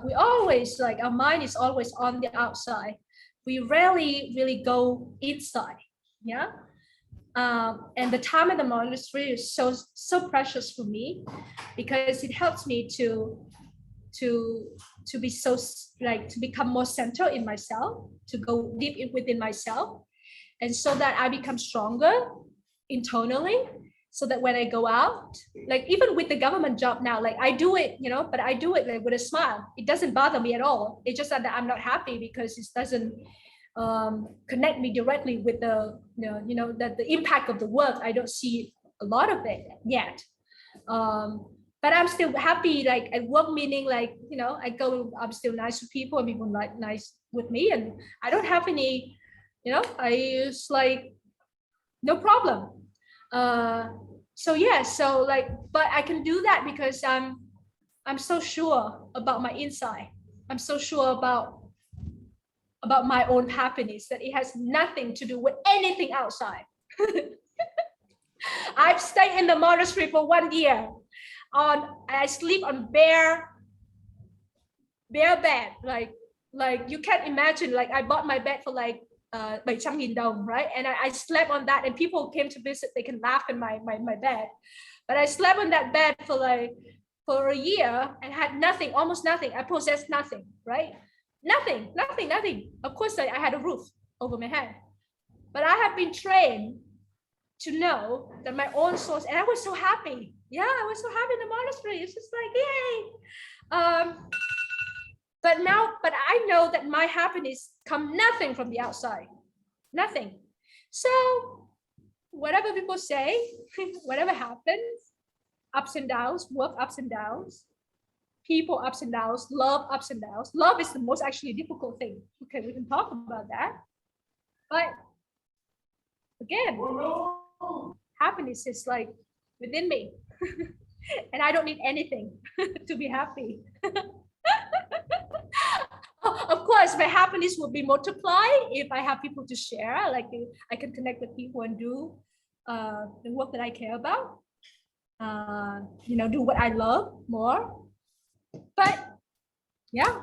we always like, our mind is always on the outside. We rarely really go inside. Yeah. And the time in the monastery is so precious for me, because it helps me to be so like to become more centered in myself, to go deep within myself, and so that I become stronger internally, so that when I go out, like even with the government job now, like I do it, but I do it like with a smile. It doesn't bother me at all. It's just that I'm not happy because it doesn't connect me directly with the that the impact of the work. I don't see a lot of it yet, but I'm still happy like at work, meaning like I go, I'm still nice to people and people like nice with me, and I don't have any I just like no problem. So yeah, so like, but I can do that because I'm so sure about my inside. I'm so sure about my own happiness, that it has nothing to do with anything outside. I've stayed in the monastery for 1 year. I sleep on bare bed, like you can't imagine. Like I bought my bed for like 700,000 đồng, right? And I slept on that, and people came to visit, they can laugh in my bed. But I slept on that bed for a year and had nothing, almost nothing. I possessed nothing, right? Nothing. Of course, I had a roof over my head, but I have been trained to know that my own source, and I was so happy. Yeah, I was so happy in the monastery. It's just like, yay. But I know that my happiness comes nothing from the outside, nothing. So whatever people say, whatever happens, ups and downs, work ups and downs, people ups and downs, love ups and downs. Love is the most actually difficult thing. Okay, we can talk about that. But again, happiness is like within me. And I don't need anything to be happy. Of course, my happiness will be multiplied if I have people to share. Like I can connect with people and do the work that I care about. Do what I love more. But yeah,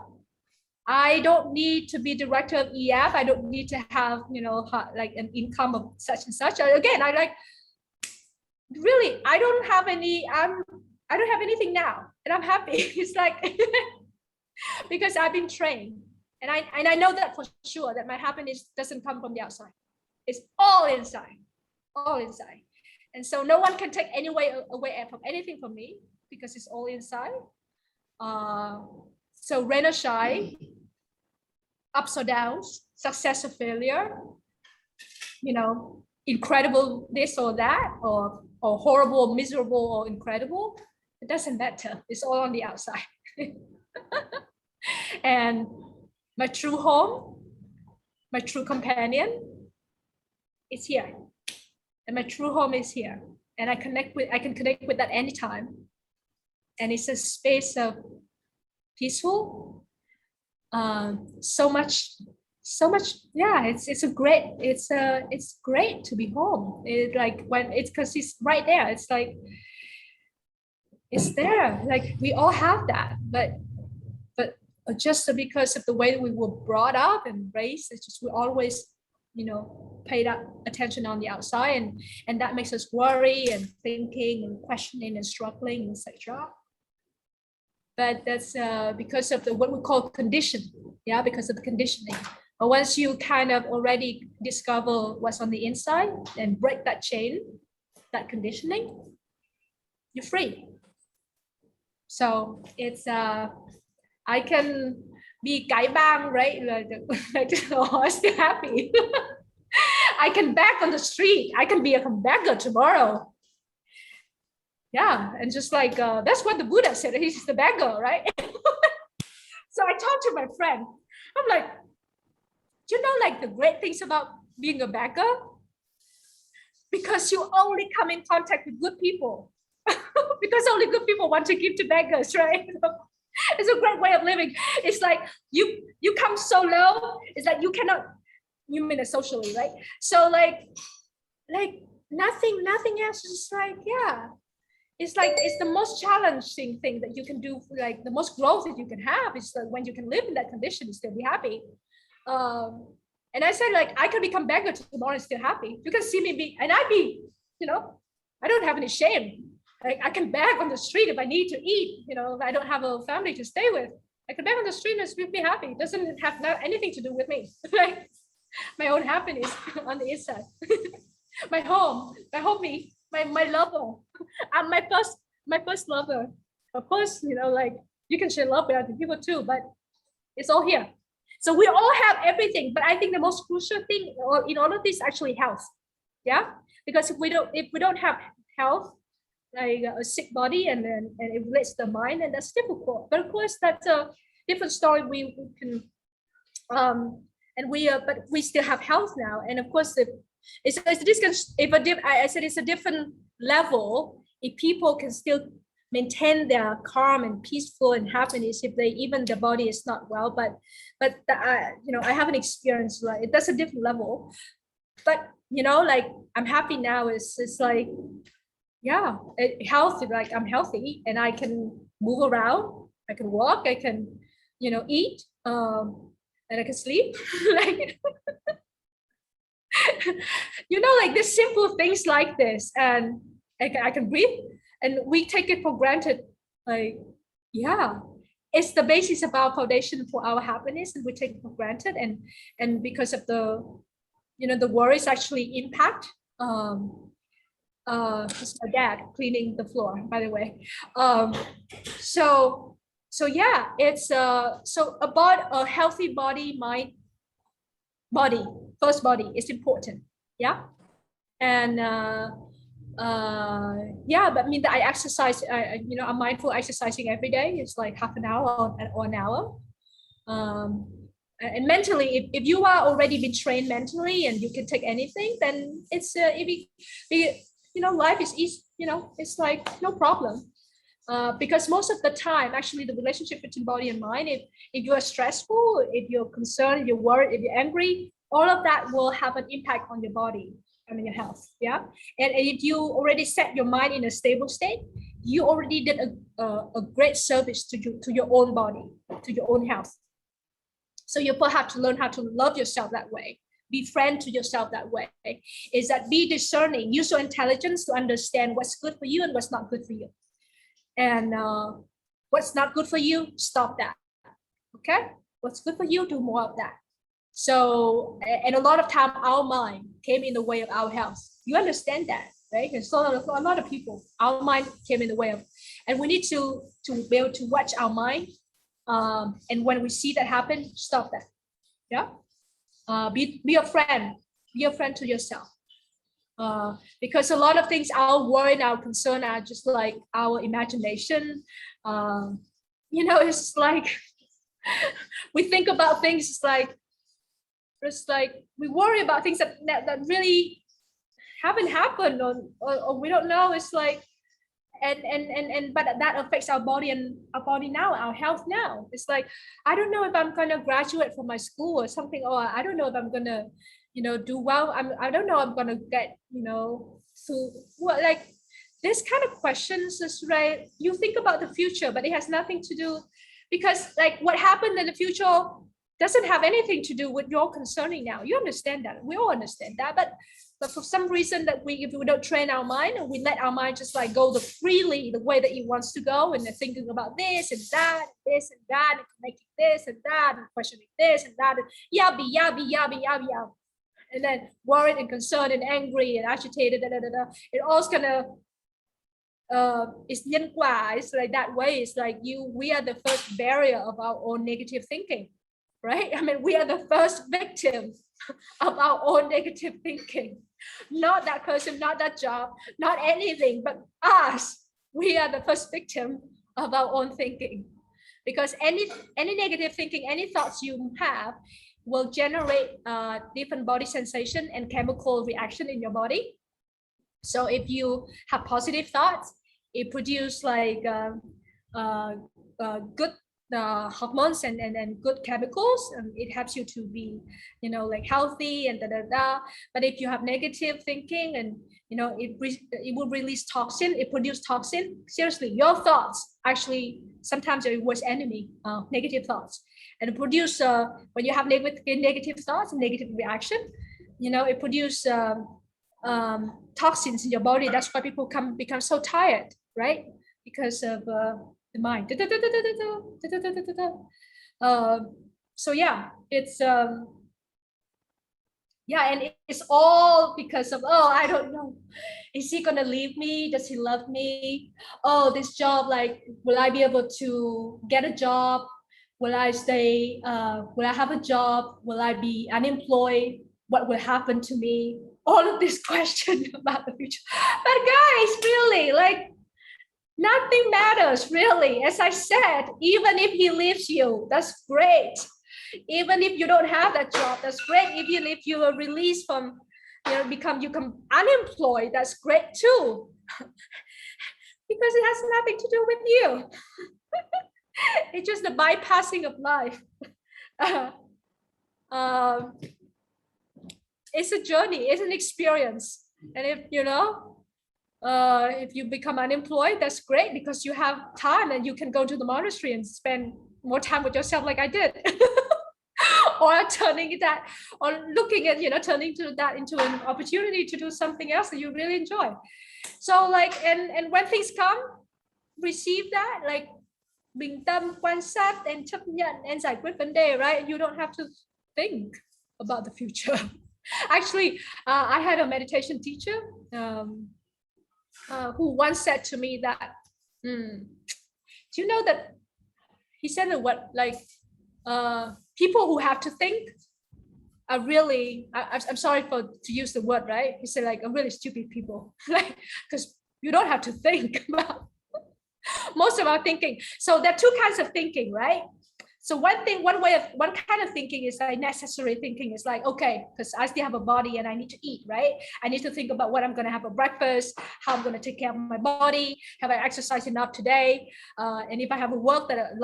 I don't need to be director of EF. I don't need to have like an income of such and such. Again, I like really, I don't have anything now, and I'm happy. It's like because I've been trained, and I know that for sure, that my happiness doesn't come from the outside. It's all inside, and so no one can take away from anything from me, because it's all inside. So rain or shine, ups or downs, success or failure, incredible this or that, or horrible, miserable, or incredible, it doesn't matter. It's all on the outside. And my true home, my true companion is here, and my true home is here, and I can connect with that anytime, and it's a space of peaceful, so much. Yeah, it's great to be home. It's like when it's, because it's right there. It's like it's there. Like we all have that, but just because of the way that we were brought up and raised, it's just we always pay that attention on the outside, and that makes us worry and thinking and questioning and struggling, etc. But that's because of what we call condition. Yeah, because of the conditioning. But once you kind of already discover what's on the inside and break that chain, that conditioning, you're free. So it's I can be cái bang, right? Like oh, still happy. I can beg on the street. I can be a beggar tomorrow. Yeah, and just like that's what the Buddha said. He's the beggar, right? So I talked to my friend. I'm like, you know, like the great things about being a beggar, because you only come in contact with good people. Because only good people want to give to beggars, right? It's a great way of living. It's like you come so low. It's like you cannot. You mean it socially, right? So like nothing else is like, yeah. It's like it's the most challenging thing that you can do. Like the most growth that you can have is like when you can live in that condition and still be happy. And I said, like, I can become beggar tomorrow and still happy. You can see me be, and I be, you know, I don't have any shame. Like I can beg on the street if I need to eat. You know, if I don't have a family to stay with, I can beg on the street and still be happy. It doesn't have anything to do with me. Right? My own happiness on the inside. My home, my homie, my lover, and my first lover. Of course, you know, like you can share love with other people too, but it's all here. So we all have everything, but I think the most crucial thing in all of this is actually health. Yeah, because if we don't have health, like a sick body, and it relates to the mind, and that's difficult. But of course, that's a different story. We can and but we still have health now, and of course it's this. If I said it's a different level. If people can still maintain their calm and peaceful and happiness, if they even the body is not well, but you know, I haven't experienced like that's a different level. But you know, like I'm happy now. It's like, yeah, healthy. Like I'm healthy and I can move around. I can walk. I can, you know, eat. And I can sleep. Like you know, like these simple things like this, and I can breathe, and we take it for granted. Like, yeah, it's the basis of our foundation for our happiness, and we take it for granted. And because of the, you know, the worries actually impact. It's my dad cleaning the floor, by the way. So yeah, it's so about a healthy body, mind, body, first body is important. Yeah. And yeah, but I mean that I exercise, you know, I'm mindful exercising every day. It's like half an hour or an hour. And mentally, if you are already been trained mentally and you can take anything, then it's you know, life is easy, you know, it's like no problem. Because most of the time, actually, the relationship between body and mind, if you are stressful, if you're concerned, if you're worried, if you're angry, all of that will have an impact on your body and your health. Yeah. And if you already set your mind in a stable state, you already did a great service to your own body, to your own health. So you perhaps learn how to love yourself that way. Be friend to yourself that way. Is that be discerning, use your intelligence to understand what's good for you and what's not good for you. And what's not good for you, stop that. Okay? What's good for you, do more of that. So, and a lot of time our mind came in the way of our health. You understand that, right? And so a lot of people, our mind came in the way of, and we need to be able to watch our mind. And when we see that happen, stop that. Yeah. Be a friend. Be a friend to yourself. Because a lot of things, our worry and our concern are just like our imagination. You know, it's like we think about things. It's like we worry about things that really haven't happened, or we don't know. It's like, but that affects our body and our body now, our health now. It's like, I don't know if I'm gonna graduate from my school or something, or I don't know if I'm gonna, you know, do well. I don't know I'm gonna get, you know, to what, like this kind of questions is right. You think about the future, but it has nothing to do, because like what happened in the future doesn't have anything to do with your concerning now. You understand that. We all understand that, but for some reason that if we don't train our mind and we let our mind just like go freely the way that it wants to go, and they're thinking about this and that, and making this and that, and questioning this and that, and yabby, and then worried and concerned and angry and agitated, it all's gonna it's nhân quả. It's like that way. It's like we are the first barrier of our own negative thinking, right? I mean, we are the first victim of our own negative thinking. Not that person, not that job, not anything, but us. We are the first victim of our own thinking, because any negative thinking, any thoughts you have will generate different body sensation and chemical reaction in your body. So if you have positive thoughts, it produces like good hormones and good chemicals, and it helps you to be, like healthy and But if you have negative thinking, and it will release toxin, it produces toxin. Seriously, your thoughts actually sometimes are your worst enemy, negative thoughts. And it produce when you have negative thoughts and negative reaction, it produces toxins in your body. That's why people become so tired, right? Because of the mind. So yeah, it's and it's all because of, I don't know, is he gonna leave me? Does he love me? Oh, this job, like, will I be able to get a job? Will I stay? Will I have a job? Will I be unemployed? What will happen to me? All of these questions about the future. But guys, really, like, nothing matters, really. As I said, even if he leaves you, that's great. Even if you don't have that job, that's great. Even if you are released from, you become unemployed, that's great too. Because it has nothing to do with you. It's just the bypassing of life. It's a journey, it's an experience. And if if you become unemployed, that's great, because you have time and you can go to the monastery and spend more time with yourself, like I did. Or turning that into an opportunity to do something else that you really enjoy. So like, and when things come, receive that, like bình tâm, quan sát, and chấp nhận, and giải quyết vấn đề, right? You don't have to think about the future. Actually, I had a meditation teacher who once said to me that, do you know that, he said that what, like, people who have to think are really, I'm sorry to use the word, right? He said, like, are really stupid people, like, because you don't have to think about most of our thinking. So there are two kinds of thinking, right? So one kind of thinking is like necessary thinking. Is like, okay, because I still have a body and I need to eat, right? I need to think about what I'm going to have for breakfast, how I'm going to take care of my body, have I exercised enough today, and if I have a work that I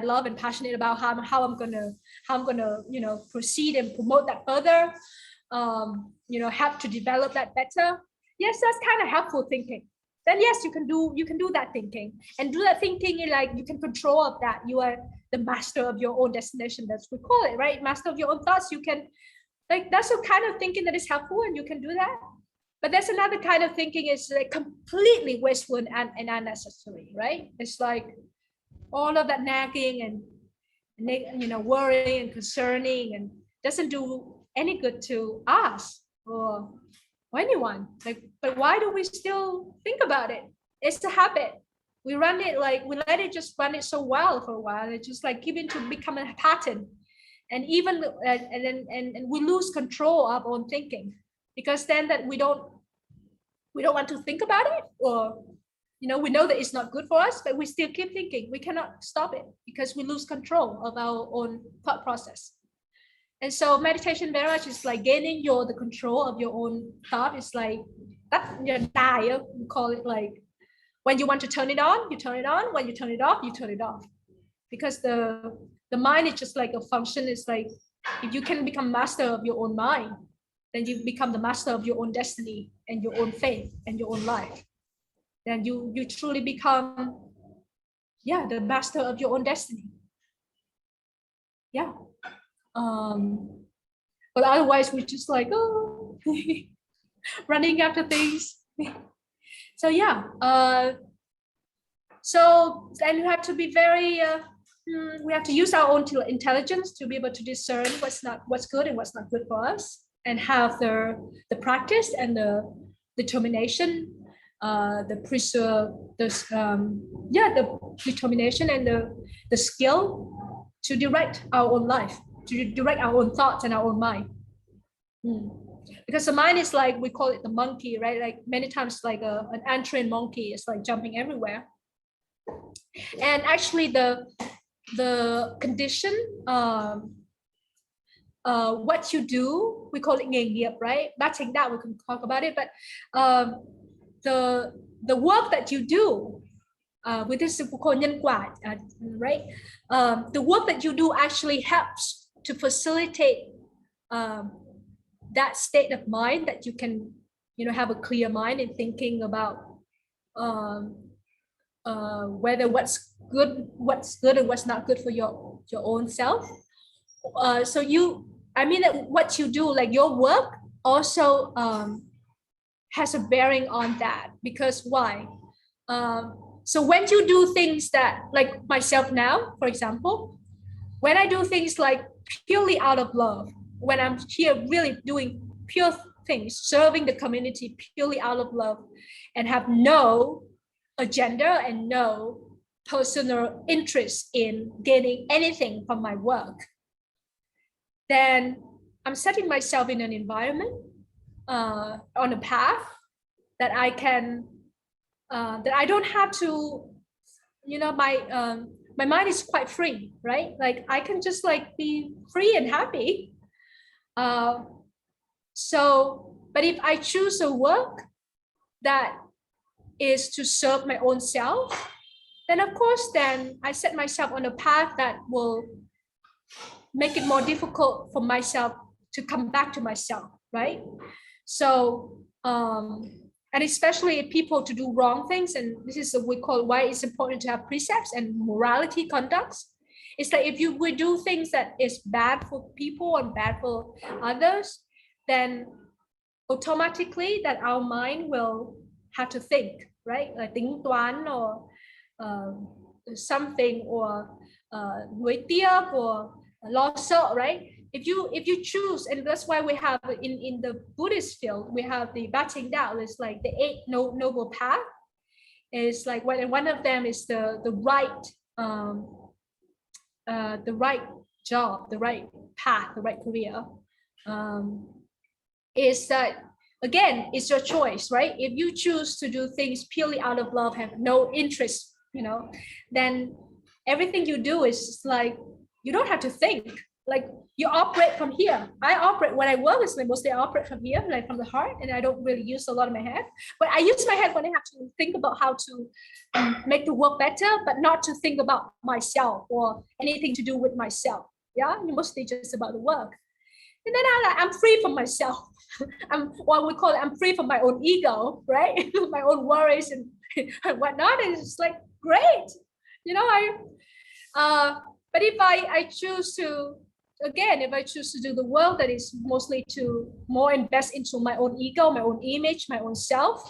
love and passionate about, how I'm gonna proceed and promote that further, help to develop that better. Yes, that's kind of helpful thinking. Then yes, you can do that thinking, and do that thinking, like, you can control of that. You are the master of your own destination. That's what we call it, right? Master of your own thoughts. You can, like, that's the kind of thinking that is helpful, and you can do that. But there's another kind of thinking is like completely wasteful and unnecessary, right? It's like all of that nagging and worrying and concerning, and doesn't do any good to us or anyone. Like, but why do we still think about it? It's a habit. We run it, like, we let it just run it so well for a while. It's just like keeping to become a pattern, and even and we lose control of our own thinking, because then that we don't want to think about it, or we know that it's not good for us, but we still keep thinking. We cannot stop it because we lose control of our own thought process. And so meditation very much is like gaining the control of your own thought. It's like that, we call it, like, when you want to turn it on, you turn it on. When you turn it off, you turn it off. Because the mind is just like a function. It's like, if you can become master of your own mind, then you become the master of your own destiny and your own faith and your own life. Then you truly become, the master of your own destiny. Yeah. But otherwise we're just like, running after things. So so then you have to be very we have to use our own intelligence to be able to discern what's good and what's not good for us, and have the practice and the determination the determination and the skill to direct our own life, to direct our own thoughts and our own mind. Because the mind is like, we call it the monkey, right? Like many times like an untrained monkey is like jumping everywhere. And actually the condition, what you do, we call it nghề nghiệp, right? Batching that, we can talk about it, but the work that you do with this we call nhân quả, right? The work that you do actually helps to facilitate that state of mind that you can, have a clear mind in thinking about whether what's good and what's not good for your own self. So that what you do, like your work, also has a bearing on that. Because why? So when you do things that, like myself now, for example, when I do things like purely out of love, when I'm here really doing pure things, serving the community purely out of love, and have no agenda and no personal interest in gaining anything from my work, then I'm setting myself in an environment, on a path that I can, that I don't have to, my mind is quite free, right? Like I can just like be free and happy. But if I choose a work that is to serve my own self, then of course, then I set myself on a path that will make it more difficult for myself to come back to myself, right? So, and especially if people to do wrong things, and this is what we call why it's important to have precepts and morality conducts. It's like if we do things that is bad for people and bad for others, then automatically that our mind will have to think, right? Like tính toán or something, or nuối tiếc or lo sợ, right? If you choose, and that's why we have in the Buddhist field, we have the Bhatting Dao. It's like the 8 noble path. It's like one of them is the right job, the right path, the right career. Is that, again, it's your choice, right? If you choose to do things purely out of love, have no interest, then everything you do is like, you don't have to think. Like you operate from here. I operate when I work, is mostly I operate from here, like from the heart, and I don't really use a lot of my head. But I use my head when I have to think about how to make the work better, but not to think about myself or anything to do with myself. Yeah, mostly just about the work. And then I'm free from myself. I'm what we call it, I'm free from my own ego, right? My own worries and whatnot. And it's like great, but if I choose to, again, if I choose to do the work that is mostly to more invest into my own ego, my own image, my own self,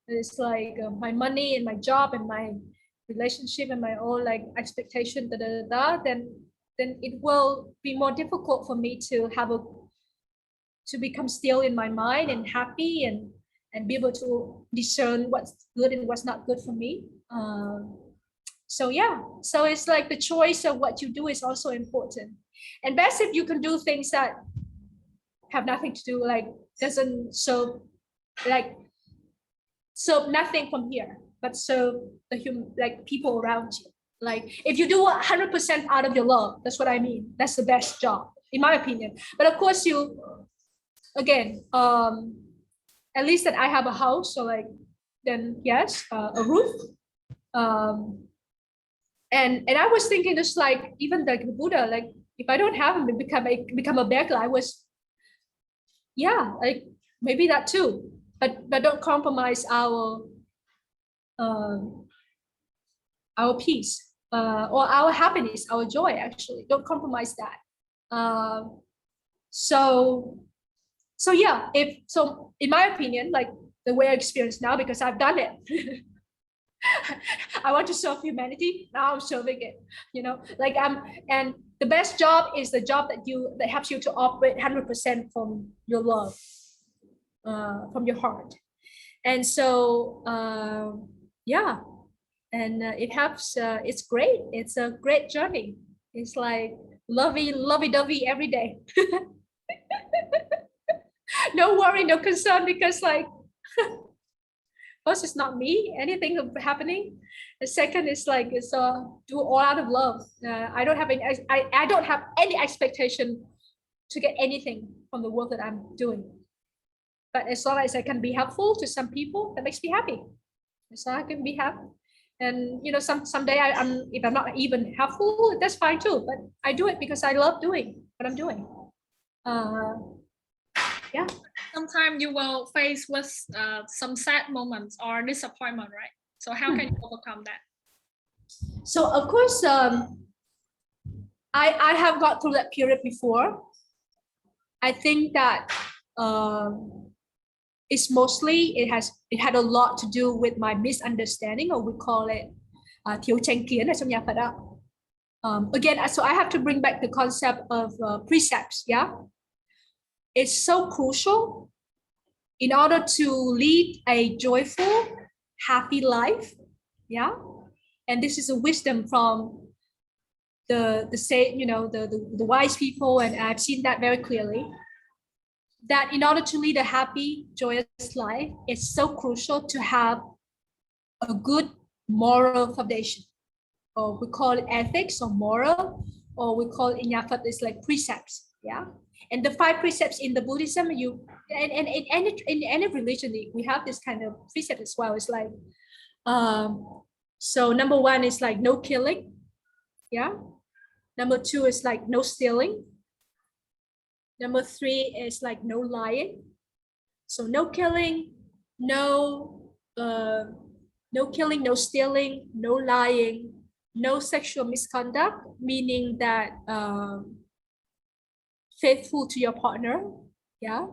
it's like my money and my job and my relationship and my own like expectation, then it will be more difficult for me to become still in my mind and happy and be able to discern what's good and what's not good for me. So it's like the choice of what you do is also important. And best if you can do things that have nothing to do, like doesn't serve nothing from here, but serve the human, like people around you. Like if you do 100% out of your love, that's what I mean. That's the best job, in my opinion. But of course, you, again, at least that I have a house, so like, then yes, a roof. And I was thinking, just like even like the Buddha, like if I don't have him, become a beggar, I was, like maybe that too. But don't compromise our peace, or our happiness, our joy. Actually, don't compromise that. So in my opinion, like the way I experience now, because I've done it. I want to serve humanity. Now I'm serving it, like and the best job is the job that helps you to operate 100% from your love, from your heart. And so yeah, and it helps. It's great. It's a great journey. It's like lovey-dovey every day. No worry, no concern, because like first it's not me, anything happening. The second is like it's do all out of love. I don't have any I don't have any expectation to get anything from the work that I'm doing. But as long as I can be helpful to some people, that makes me happy. So I can be happy. And you know, someday I'm if I'm not even helpful, that's fine too. But I do it because I love doing what I'm doing. Yeah. Sometimes you will face with some sad moments or disappointment, right? So how can you overcome that? So of course, I have got through that period before. I think that it's mostly it had a lot to do with my misunderstanding, or we call it thiếu chánh kiến ở trong nhà Phật ạ. Again, so I have to bring back the concept of precepts. Yeah, it's so crucial in order to lead a joyful, happy life. Yeah, and this is a wisdom from the wise people, and I've seen that very clearly. That in order to lead a happy, joyous life, it's so crucial to have a good moral foundation, or we call it ethics or moral, or we call it in Yafat it's like precepts. Yeah, and the 5 precepts in the Buddhism, and in any religion we have this kind of precept as well. It's like so number 1 is like no killing. Yeah. Number 2 is like no stealing. Number 3 is like no lying. So no killing, no killing, no stealing, no lying, no sexual misconduct, meaning that faithful to your partner. Yeah.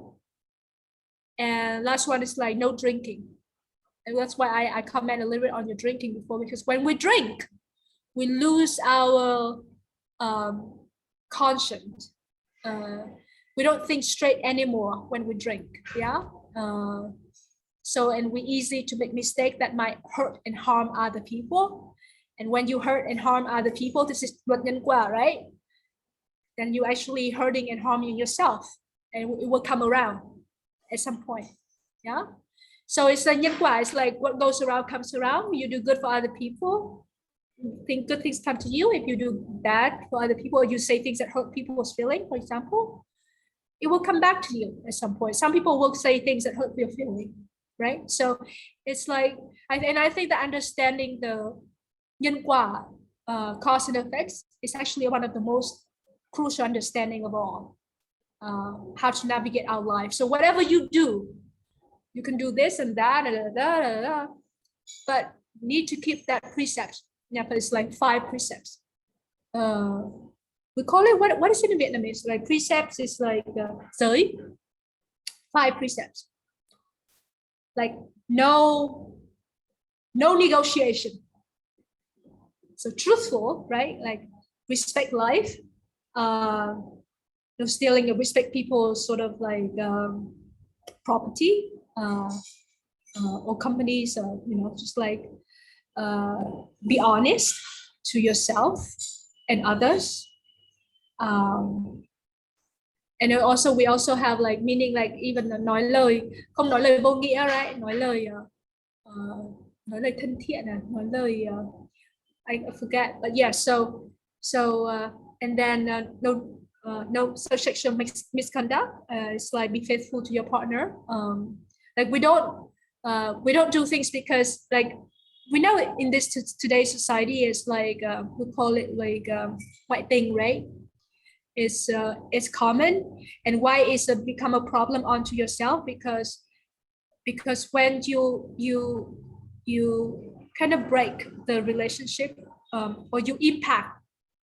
And last one is like no drinking. And that's why I comment a little bit on your drinking before, because when we drink, we lose our conscience. We don't think straight anymore when we drink. Yeah. So, and we easy to make mistake that might hurt and harm other people. And when you hurt and harm other people, this is luật nhân quả, right? Then you actually hurting and harming yourself, and it will come around at some point. Yeah. So it's like nhân quả. It's like what goes around comes around. You do good for other people, think good things come to you. If you do bad for other people, or you say things that hurt people's feeling, for example, it will come back to you at some point. Some people will say things that hurt your feeling, right? So it's like, I think that understanding the nhân quả, cause and effects, is actually one of the most crucial understanding of all, how to navigate our life. So whatever you do, you can do this and that, but need to keep that precept. Yeah, but it's like 5 precepts. We call it, what is it in Vietnamese? Like precepts is like giới. 5 precepts. Like no negotiation. So truthful, right? Like respect life. No stealing, respect people's sort of like property, or companies, just like be honest to yourself and others. And also we also have like meaning like even nói lời, không nói lời vô nghĩa, right? Nói lời thân thiện, nói lời I forget, but yeah. So and then no sexual misconduct. It's like be faithful to your partner. Like we don't do things because like we know in this today's society is like we call it like white thing, right? It's common. And why is it become a problem onto yourself? Because when you kind of break the relationship, or you impact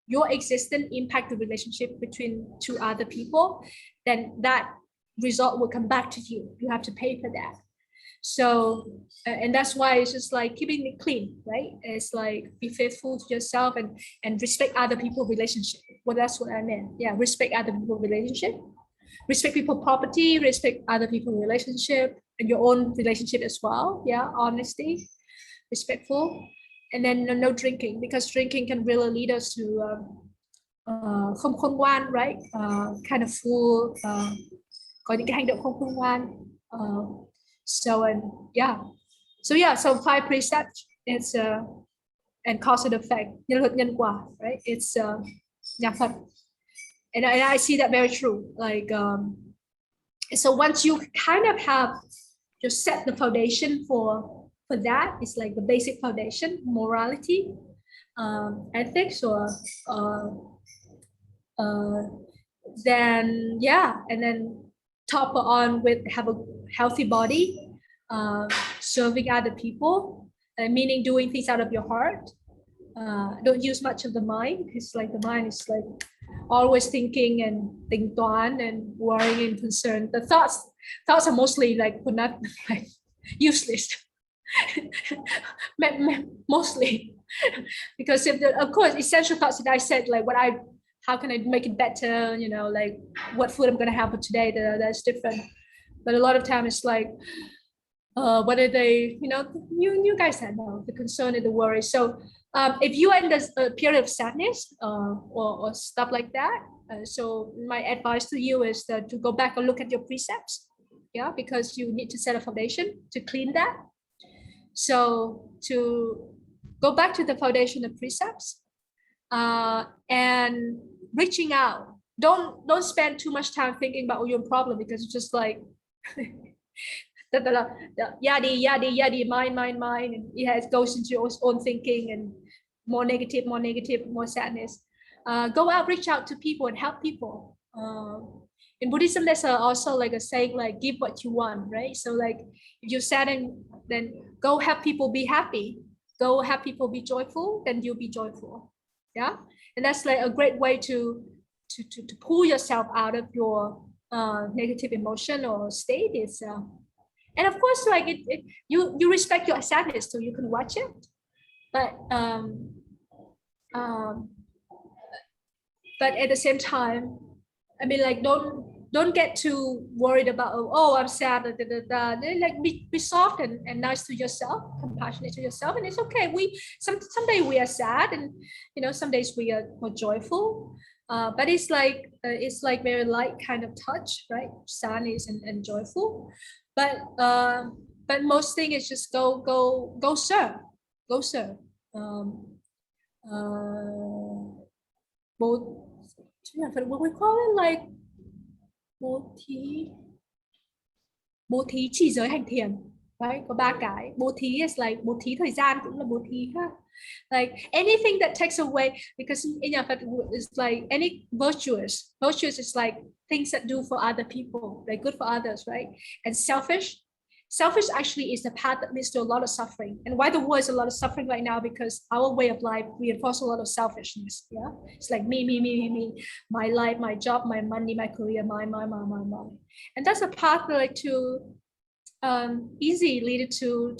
your existence, impact the relationship between 2 other people, then that result will come back to you. You have to pay for that. So and that's why it's just like keeping it clean, right? It's like be faithful to yourself and respect other people's relationship. Well, that's what I meant. Yeah, respect other people's relationship. Respect people's property, respect other people's relationship, and your own relationship as well. Yeah, honesty, respectful, and then no drinking, because drinking can really lead us to không khôn ngoan, right? Kind of fool, có những cái hành động không khôn ngoan. So and so 5 precepts. It's and cause and effect, nhân luật nhân quả, right? It's nhạc Phật, and I see that very true. Like so once you kind of have just set the foundation for that, it's like the basic foundation, morality, ethics, or then and then top on with have a healthy body, serving other people, meaning doing things out of your heart. Don't use much of the mind. It's like the mind is like always thinking and tính toán and worrying and concerned. The thoughts are mostly like not like useless. Mostly, because if of course essential thoughts that I said, like how can I make it better, you know, like what food I'm gonna have for today, that's different. But a lot of time it's like what are they, you know, you guys had know the concern and the worry. So if you are in this period of sadness or stuff like that, so my advice to you is to go back and look at your precepts, because you need to set a foundation to clean that. So to go back to the foundation of precepts, and reaching out. Don't spend too much time thinking about your problem, because it's just like the yadi, mind, and it goes into your own thinking and more negative, more sadness. Go out, reach out to people and help people. In Buddhism, there's also like a saying, like give what you want, right? So like if you're sad, and then go help people be happy, go help people be joyful, then you'll be joyful. And that's like a great way to pull yourself out of your negative emotion or state. Is and of course, like you respect your sadness, so you can watch it, but at the same time, I mean, like don't get too worried about, oh, I'm sad, like be soft and nice to yourself, compassionate to yourself, and it's okay. Some days we are sad, and you know, some days we are more joyful, but it's like very light kind of touch, right? Sadness and joyful, but most thing is just go serve. Both, what we call it, like bố thí trì giới hành thiền, right? Có 3 cái. Bố thí is like bố thí thời gian, cũng là bố thí ha. Like anything that takes away, because in Nhật Phật is like any virtuous is like things that do for other people, like good for others, right? And selfish actually is the path that leads to a lot of suffering. And why the world is a lot of suffering right now, because our way of life reinforces a lot of selfishness. It's like me, my life, my job, my money, my career, my. And that's a path like to easy lead to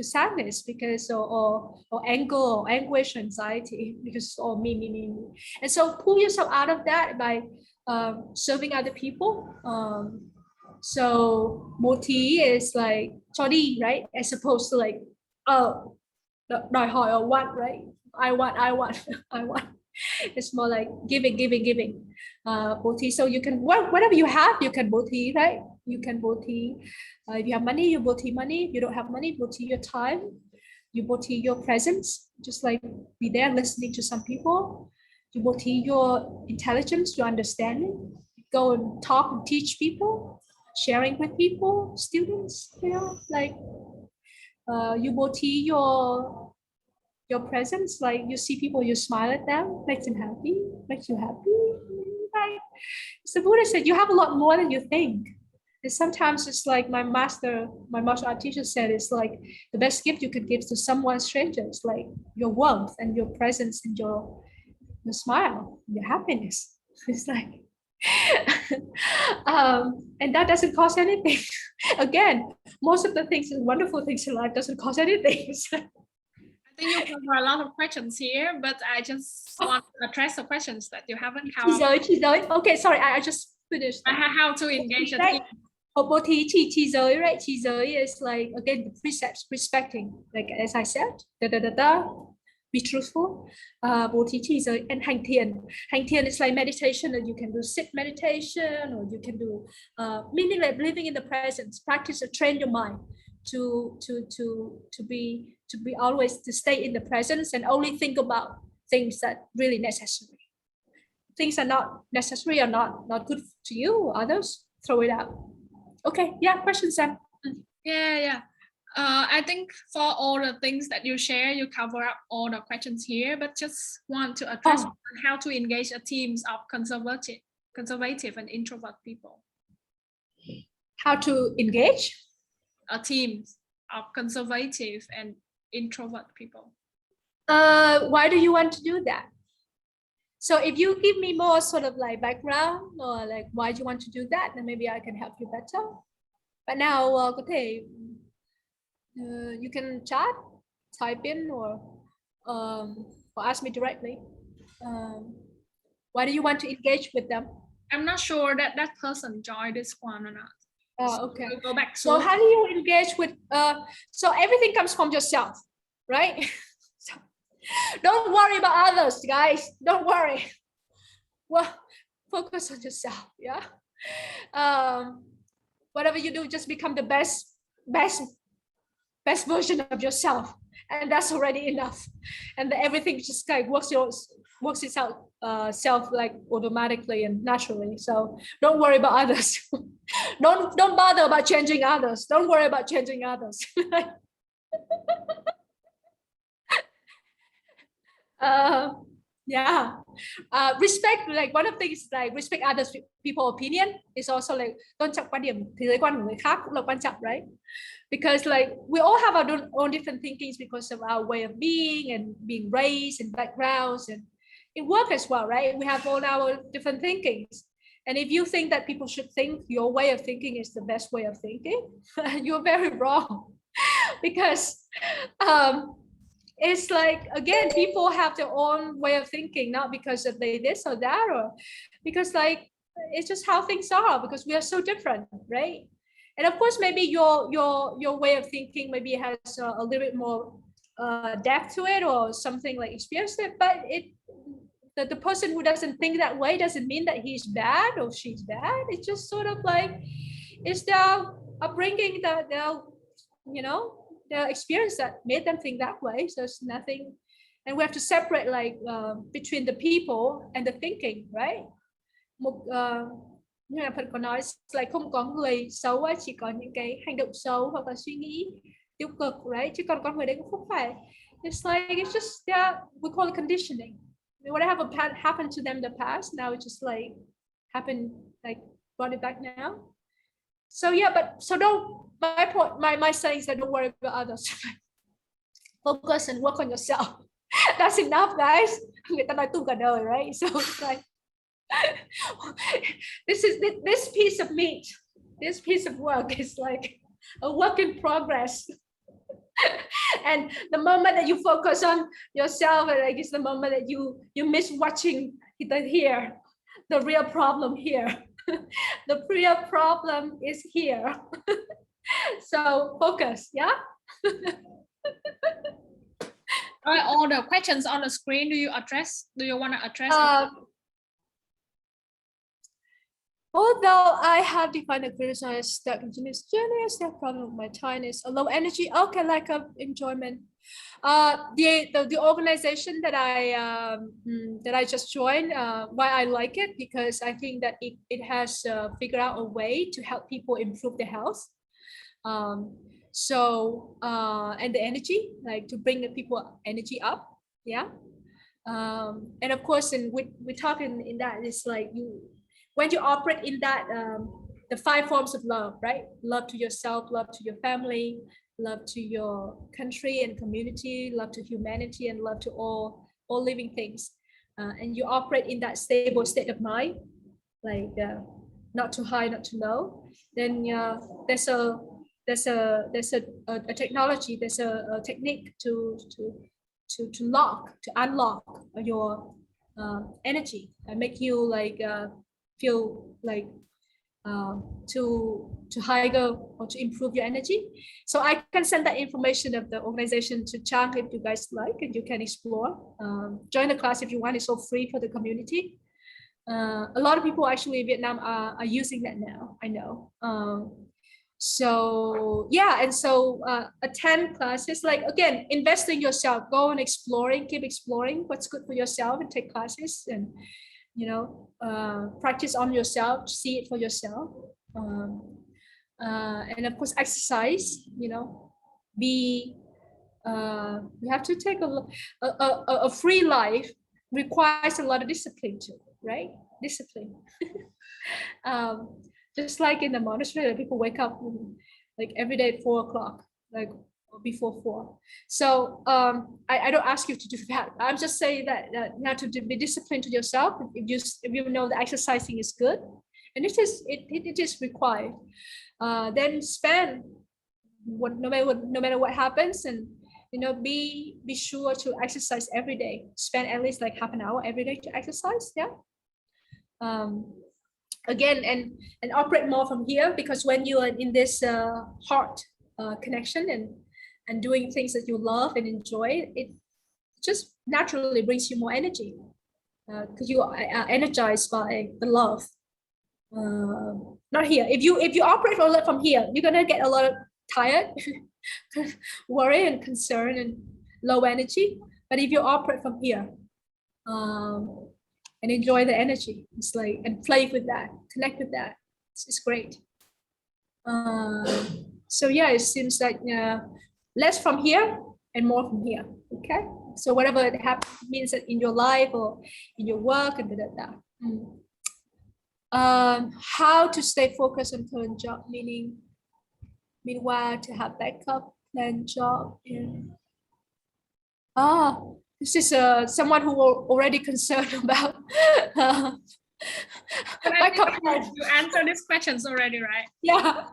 sadness, because or anger or anguish, anxiety, because all me. And so pull yourself out of that by serving other people. So moti is like cho đi, right? As opposed to like đòi hỏi or want, right? I want. It's more like giving. Boti. So you can, whatever you have, you can boti, right? You can boti. If you have money, you boti money. If you don't have money, boti your time. You boti your presence. Just like be there listening to some people. You boti your intelligence, your understanding. Go and talk and teach people. Sharing with people, students, you know, like you boti your presence, like you see people, you smile at them, makes you happy. Right? So Buddha said you have a lot more than you think. And sometimes it's like my martial art teacher said, it's like the best gift you could give to someone stranger is like your warmth and your presence and your smile, your happiness. It's like and that doesn't cost anything. Again, most of the things and wonderful things in life doesn't cost anything. I think you cover a lot of questions here, but I just want to address the questions that you haven't covered. Okay, sorry, I just Finish that. How to engage a Right. team. Bố thí chi giới, right? Chi giới is like, again, the precepts, respecting, like as I said, be truthful. Bố thí chi giới and hành thiền. Hành thiền is like meditation, and you can do sit meditation, or you can do meaning like living in the present. Practice to train your mind to be always to stay in the presence and only think about things that really necessary. Things are not necessary or not good to you or others, throw it out. Okay, yeah, question, Sam. Yeah. I think for all the things that you share, you cover up all the questions here, but just want to address how to engage a teams of conservative and introvert people. How to engage? A team of conservative and introvert people. Why do you want to do that? So if you give me more sort of like background or like why do you want to do that, then maybe I can help you better. But now có thể you can chat, type in, or ask me directly. Why do you want to engage with them? I'm not sure that that person joined this one or not. Okay. We'll go back. So how do you engage with? So everything comes from yourself, right? So, don't worry about others, guys. Don't worry. Well, focus on yourself. Yeah. Whatever you do, just become the best version of yourself, and that's already enough. And everything just like works itself self like automatically and naturally. So don't worry about others. don't bother about changing others. Don't worry about changing others. Respect, like one of the things like respect others people's opinion is also like tôn trọng quan điểm thế giới quan của người khác cũng là quan trọng, right? Because like we all have our own different thinkings because of our way of being and being raised and backgrounds, and in work as well, right? We have all our different thinkings. And if you think that people should think your way of thinking is the best way of thinking, you're very wrong. Because it's like, again, people have their own way of thinking, not because of they this or that, or because like it's just how things are, because we are so different, right? And of course, maybe your way of thinking maybe has a little bit more depth to it or something like experience it, but the person who doesn't think that way doesn't mean that he's bad or she's bad. It's just sort of like it's their upbringing, their experience that made them think that way. So it's nothing, and we have to separate like between the people and the thinking, right? Như là Phật có nói là không có người xấu, chỉ có những cái hành động xấu hoặc là suy nghĩ tiêu cực, right? Chứ còn con người đấy cũng không phải. It's like it's just we call it conditioning. I mean, whatever happened to them in the past, now it just like happened, like brought it back now. So yeah, but so don't. My point, my saying is that don't worry about others. Focus and work on yourself. That's enough, guys. Người ta nói tu cả đời, right? So it's like this piece of meat, this piece of work is like a work in progress. And the moment that you focus on yourself, like it's the moment that you miss watching here, the real problem here. The real problem is here. So focus, yeah. All the questions on the screen, do you want to address? Although I have defined a criticism as stuck into this journey, as that problem of my time is a low energy, okay, like of enjoyment. The organization that I just joined, why I like it, because I think that it has figured out a way to help people improve their health. And the energy, like to bring the people energy up, yeah. And of course, and we talk in that, it's like when you operate in that, the 5 forms of love, right? Love to yourself, love to your family, love to your country and community, love to humanity, and love to all living things. And you operate in that stable state of mind, like not too high, not too low. Then there's a technology, there's a technique to unlock your energy and make you like feel like to higher or to improve your energy. So I can send that information of the organization to Chang if you guys like, and you can explore. Join the class if you want. It's all free for the community. A lot of people actually in Vietnam are using that now, I know. So yeah, and so attend classes, like again, invest in yourself, go and exploring, keep exploring what's good for yourself and take classes and, you know, practice on yourself, see it for yourself. And of course, exercise, you know, you have to take a free life requires a lot of discipline too, right? Discipline. Just like in the monastery, people wake up like every day at 4 o'clock, like before 4. So I don't ask you to do that. I'm just saying that you have to be disciplined to yourself. If you know that exercising is good, and it is required, then spend no matter what happens, and you know, be sure to exercise every day. Spend at least like half an hour every day to exercise. Yeah. Again, and operate more from here, because when you are in this heart connection and doing things that you love and enjoy, it just naturally brings you more energy, because you are energized by the love. Not here. If you operate a lot from here, you're gonna get a lot of tired, worry and concern and low energy. But if you operate from here, and enjoy the energy, it's like, and play with that, connect with that, it's great. So yeah, it seems like less from here and more from here. Okay, so whatever it means that in your life or in your work and how to stay focused on current job, meanwhile to have backup plan job. This is someone who already concerned about you answered these questions already, right? Yeah.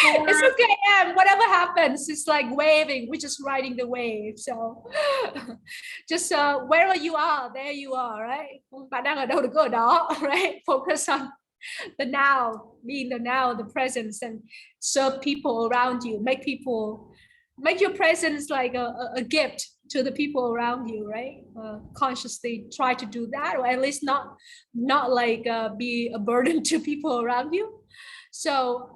It's okay. Yeah, whatever happens, it's like waving. We're just riding the wave. So just wherever you are, there you are, right? Bạn đang ở đâu được ở đó, right? Focus on the now, being the now, the presence, and serve people around you. Make your presence like a gift to the people around you, right? Consciously try to do that, or at least not like be a burden to people around you. So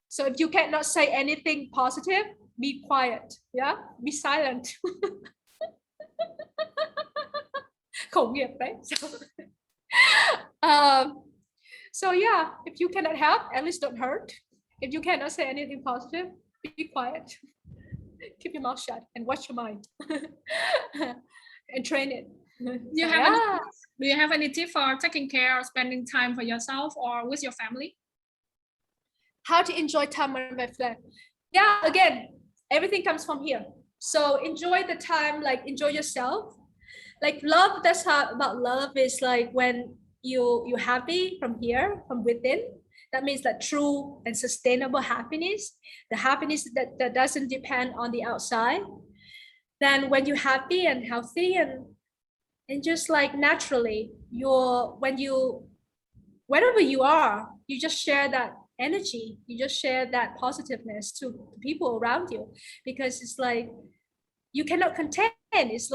so if you cannot say anything positive, be quiet. Yeah, be silent. Khẩu nghiệp, right? So yeah, if you cannot help, at least don't hurt. If you cannot say anything positive, be quiet. Keep your mouth shut and watch your mind and train it. Do you have any tip for taking care or spending time for yourself or with your family? How to enjoy time with my friend? Yeah, again, everything comes from here. So enjoy the time, like enjoy yourself. Like love, that's how about love is like when you're happy from here, from within. That means that true and sustainable happiness, the happiness that doesn't depend on the outside. Then when you're happy and healthy and just like naturally, wherever you are, you just share that energy, you just share that positiveness to the people around you, because it's like you cannot contain. It's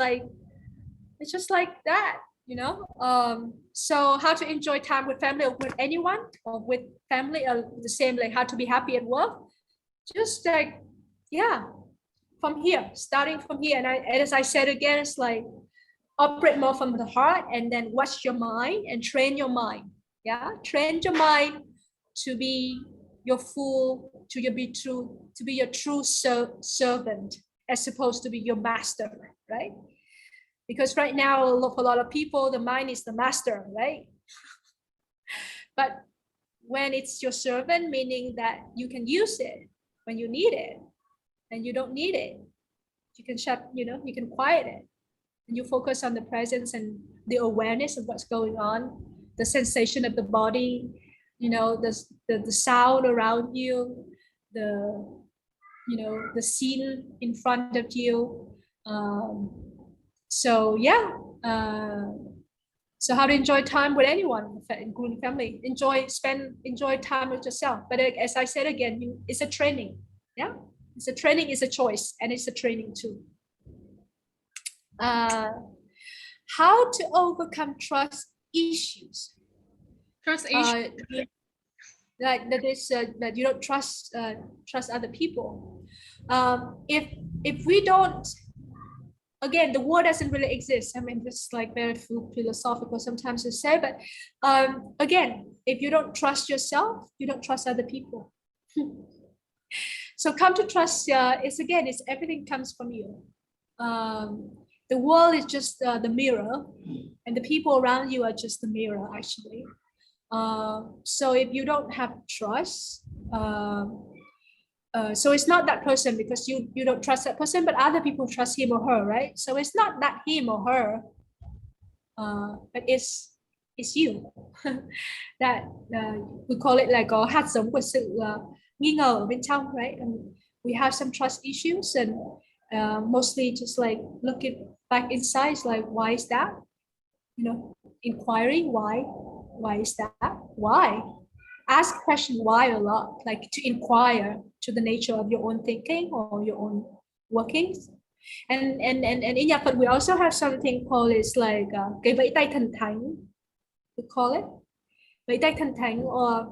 just like that, you know. So how to enjoy time with family or with anyone or with family, the same, like how to be happy at work, just like, yeah, from here, starting from here. And as I said again, it's like operate more from the heart, and then watch your mind and train your mind. Yeah, train your mind to be your true servant, as opposed to be your master, right? Because right now, for a lot of people, the mind is the master, right? But when it's your servant, meaning that you can use it when you need it, and you don't need it, you can you can quiet it, and you focus on the presence and the awareness of what's going on, the sensation of the body, you know, the sound around you, the scene in front of you. So yeah, So how to enjoy time with anyone, including family. Enjoy time with yourself. But as I said again, it's a training. Yeah, it's a training, it's a choice, and it's a training too. How to overcome trust issues. Trust issues. Like that is that you don't trust other people. If we don't, again, the word doesn't really exist. I mean, this is like very philosophical sometimes to say, but again, if you don't trust yourself, you don't trust other people. So come to trust it's everything comes from you. The world is just the mirror, and the people around you are just the mirror, actually. So if you don't have trust, so it's not that person because you don't trust that person, but other people trust him or her, right? So it's not that him or her, but it's you. That we call it like có hạt giống của sự nghi ngờ ở bên trong, right? And we have some trust issues, and mostly just like looking back inside, it's like, why is that? You know, inquiring why is that? Why? Ask question why a lot, like to inquire to the nature of your own thinking or your own workings. And in Nhật Phật, we also have something called is like cái vẫy tay thần thánh, we call it vẫy tay thần thánh, or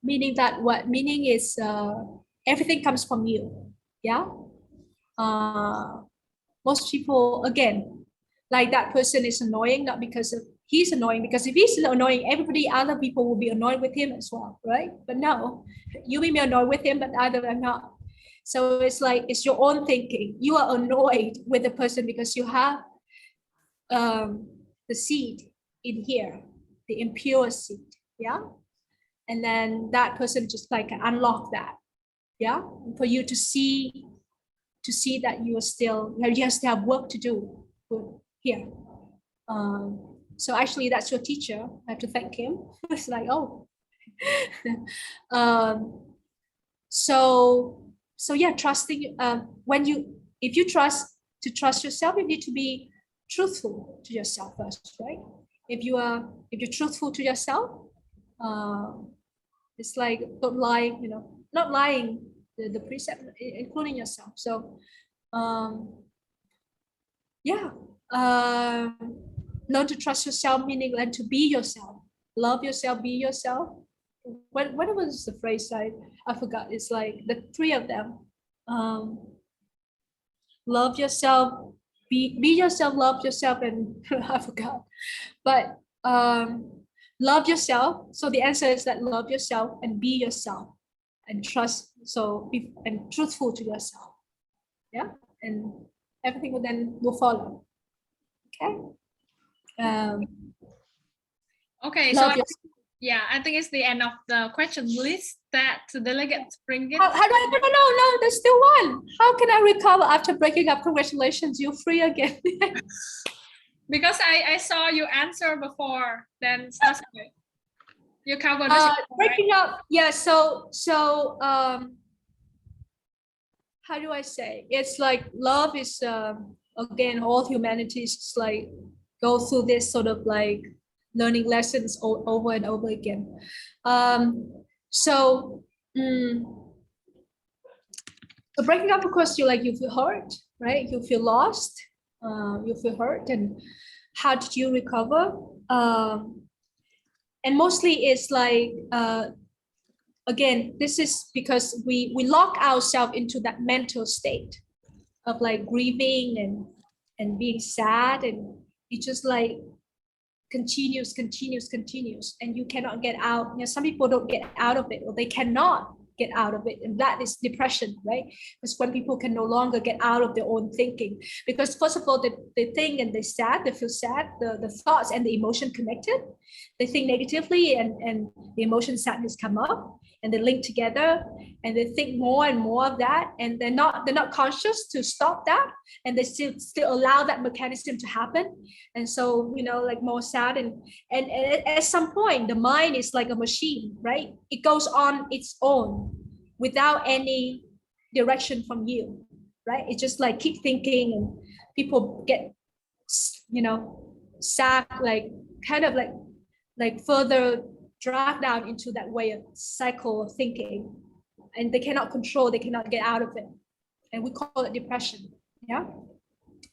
meaning that what meaning is everything comes from you. Yeah. Most people, again, like that person is annoying, not because of he's annoying, because if he's annoying, everybody, other people will be annoyed with him as well, right? But no, you may be annoyed with him, but other are not. So it's like, it's your own thinking. You are annoyed with the person because you have the seed in here, the impure seed, yeah? And then that person just like unlock that, yeah? For you to see that you still have work to do here. So actually that's your teacher. I have to thank him. It's like, oh. So yeah, trusting, if you trust yourself, you need to be truthful to yourself first, right? If you're truthful to yourself, it's like, don't lie, not lying, the precept, including yourself. So yeah, learn to trust yourself, meaning learn to be yourself, love yourself, be yourself. What was the phrase? I forgot. It's like the three of them. Love yourself, be yourself, love yourself, and I forgot. But love yourself. So the answer is that love yourself and be yourself and trust. So be and truthful to yourself. Yeah, and everything will follow. Okay. Okay, so I think it's the end of the question list that the delegates bring it. How do I, no, there's still one. How can I recover after breaking up? Congratulations, you're free again. Because I saw you answer before, then you covered breaking up. Yeah, so how do I say? It's like love is again, all humanity is like go through this sort of like learning lessons over and over again. So breaking up, of course, you feel hurt, right? You feel lost, you feel hurt, and how did you recover? And mostly it's like again, this is because we lock ourselves into that mental state of like grieving and being sad, and it just like continues, and you cannot get out. Some people don't get out of it, or they cannot get out of it, and that is depression, right? Because when people can no longer get out of their own thinking, because first of all, they think and they feel sad, the thoughts and the emotion connected, they think negatively, and the emotion sadness come up, and they link together, and they think more and more of that, and they're not conscious to stop that, and they still allow that mechanism to happen. And so like more sad, and at some point the mind is like a machine, right? It goes on its own without any direction from you, right? It just like keep thinking, and people get sag, like kind of like further dragged down into that way of cycle of thinking, and they cannot control, they cannot get out of it, and we call it depression. Yeah.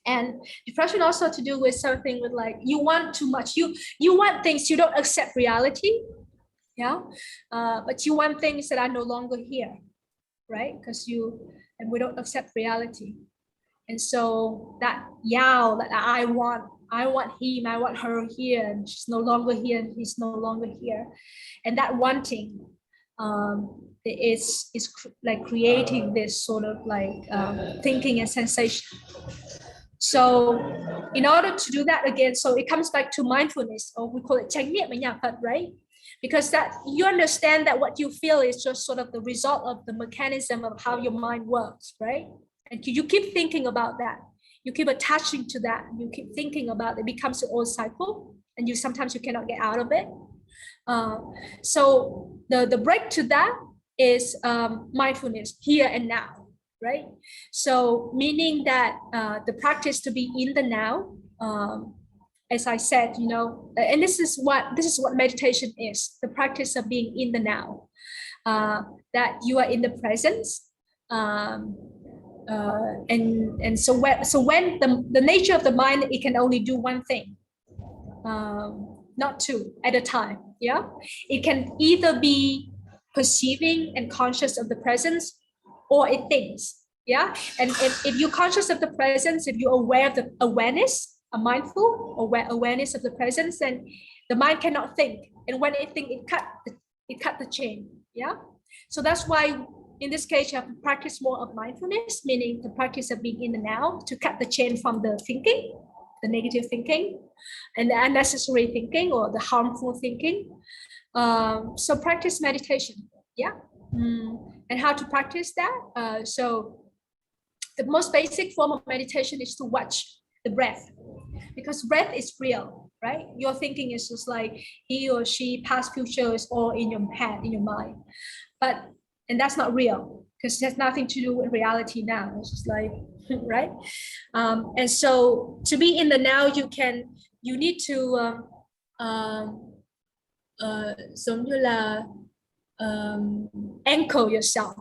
And depression also to do with something with like you want too much, you want things, you don't accept reality. Yeah. But you want things that are no longer here, right? Because we don't accept reality. And so that that I want him, I want her here, and she's no longer here, and he's no longer here. And that wanting is like creating this sort of like thinking and sensation. So in order to do that again, so it comes back to mindfulness, or we call it chánh niệm ở nhà Phật, right? Because that you understand that what you feel is just sort of the result of the mechanism of how your mind works, right? And you keep thinking about that, you keep attaching to that, you keep thinking about it, it becomes an old cycle, and sometimes you cannot get out of it. So the break to that is mindfulness, here and now, right? So meaning that the practice to be in the now, as I said, and this is what meditation is, the practice of being in the now, that you are in the presence. And so when the nature of the mind, it can only do one thing, not two at a time. Yeah, it can either be perceiving and conscious of the presence, or it thinks. Yeah, and if you're conscious of the presence, if you're aware of the awareness, a mindful awareness of the presence, then the mind cannot think, and when it thinks, it cut the chain. Yeah, so that's why in this case you have to practice more of mindfulness, meaning the practice of being in the now, to cut the chain from the thinking, the negative thinking, and the unnecessary thinking, or the harmful thinking. So practice meditation. Yeah. And how to practice that? So the most basic form of meditation is to watch the breath, because breath is real, right? Your thinking is just like he or she, past, future is all in your head, in your mind, and that's not real, because it has nothing to do with reality now. It's just like, right? And so to be in the now, you need to giống như là anchor yourself.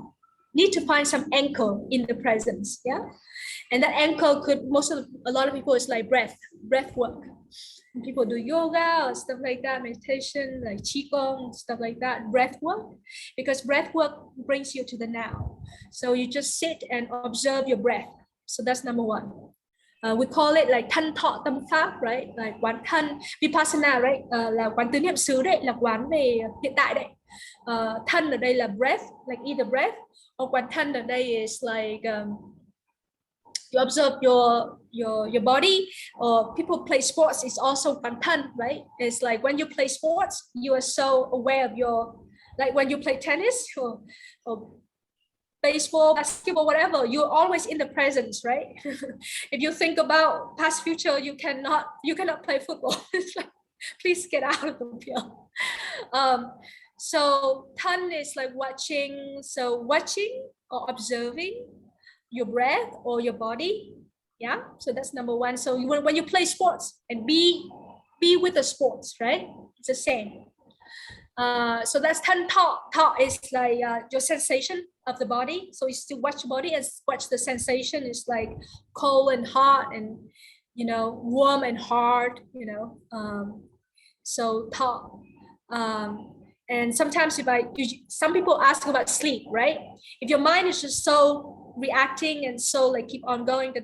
Need to find some anchor in the presence. Yeah, and that anchor could a lot of people, it's like breath work. People do yoga or stuff like that, meditation, like Chika, stuff like that, breath work, because breath work brings you to the now. So you just sit and observe your breath. So that's number one. We call it like thân thọ tâm pháp, right? Like quán thân, vipassana, right? Là quán tứ niệm xứ đấy, là quán về hiện tại đấy. Thân ở đây là breath, like either breath, or quán thân ở đây is like you observe your body. Or people play sports, it's also quán thân, right? It's like when you play sports, you are so aware of like when you play tennis or baseball, basketball, whatever, you're always in the presence, right? If you think about past, future, you cannot play football. It's like, please get out of the field. So thân is like watching. So watching or observing your breath or your body. Yeah, so that's number one. So when you play sports, and be with the sports, right? It's the same. So that's thân thọ. Thọ is like your sensation of the body. So it's to watch body and watch the sensation. It's like cold and hot, and warm and hard. So thọ. And sometimes some people ask about sleep, right? If your mind is just so reacting and so like keep on going,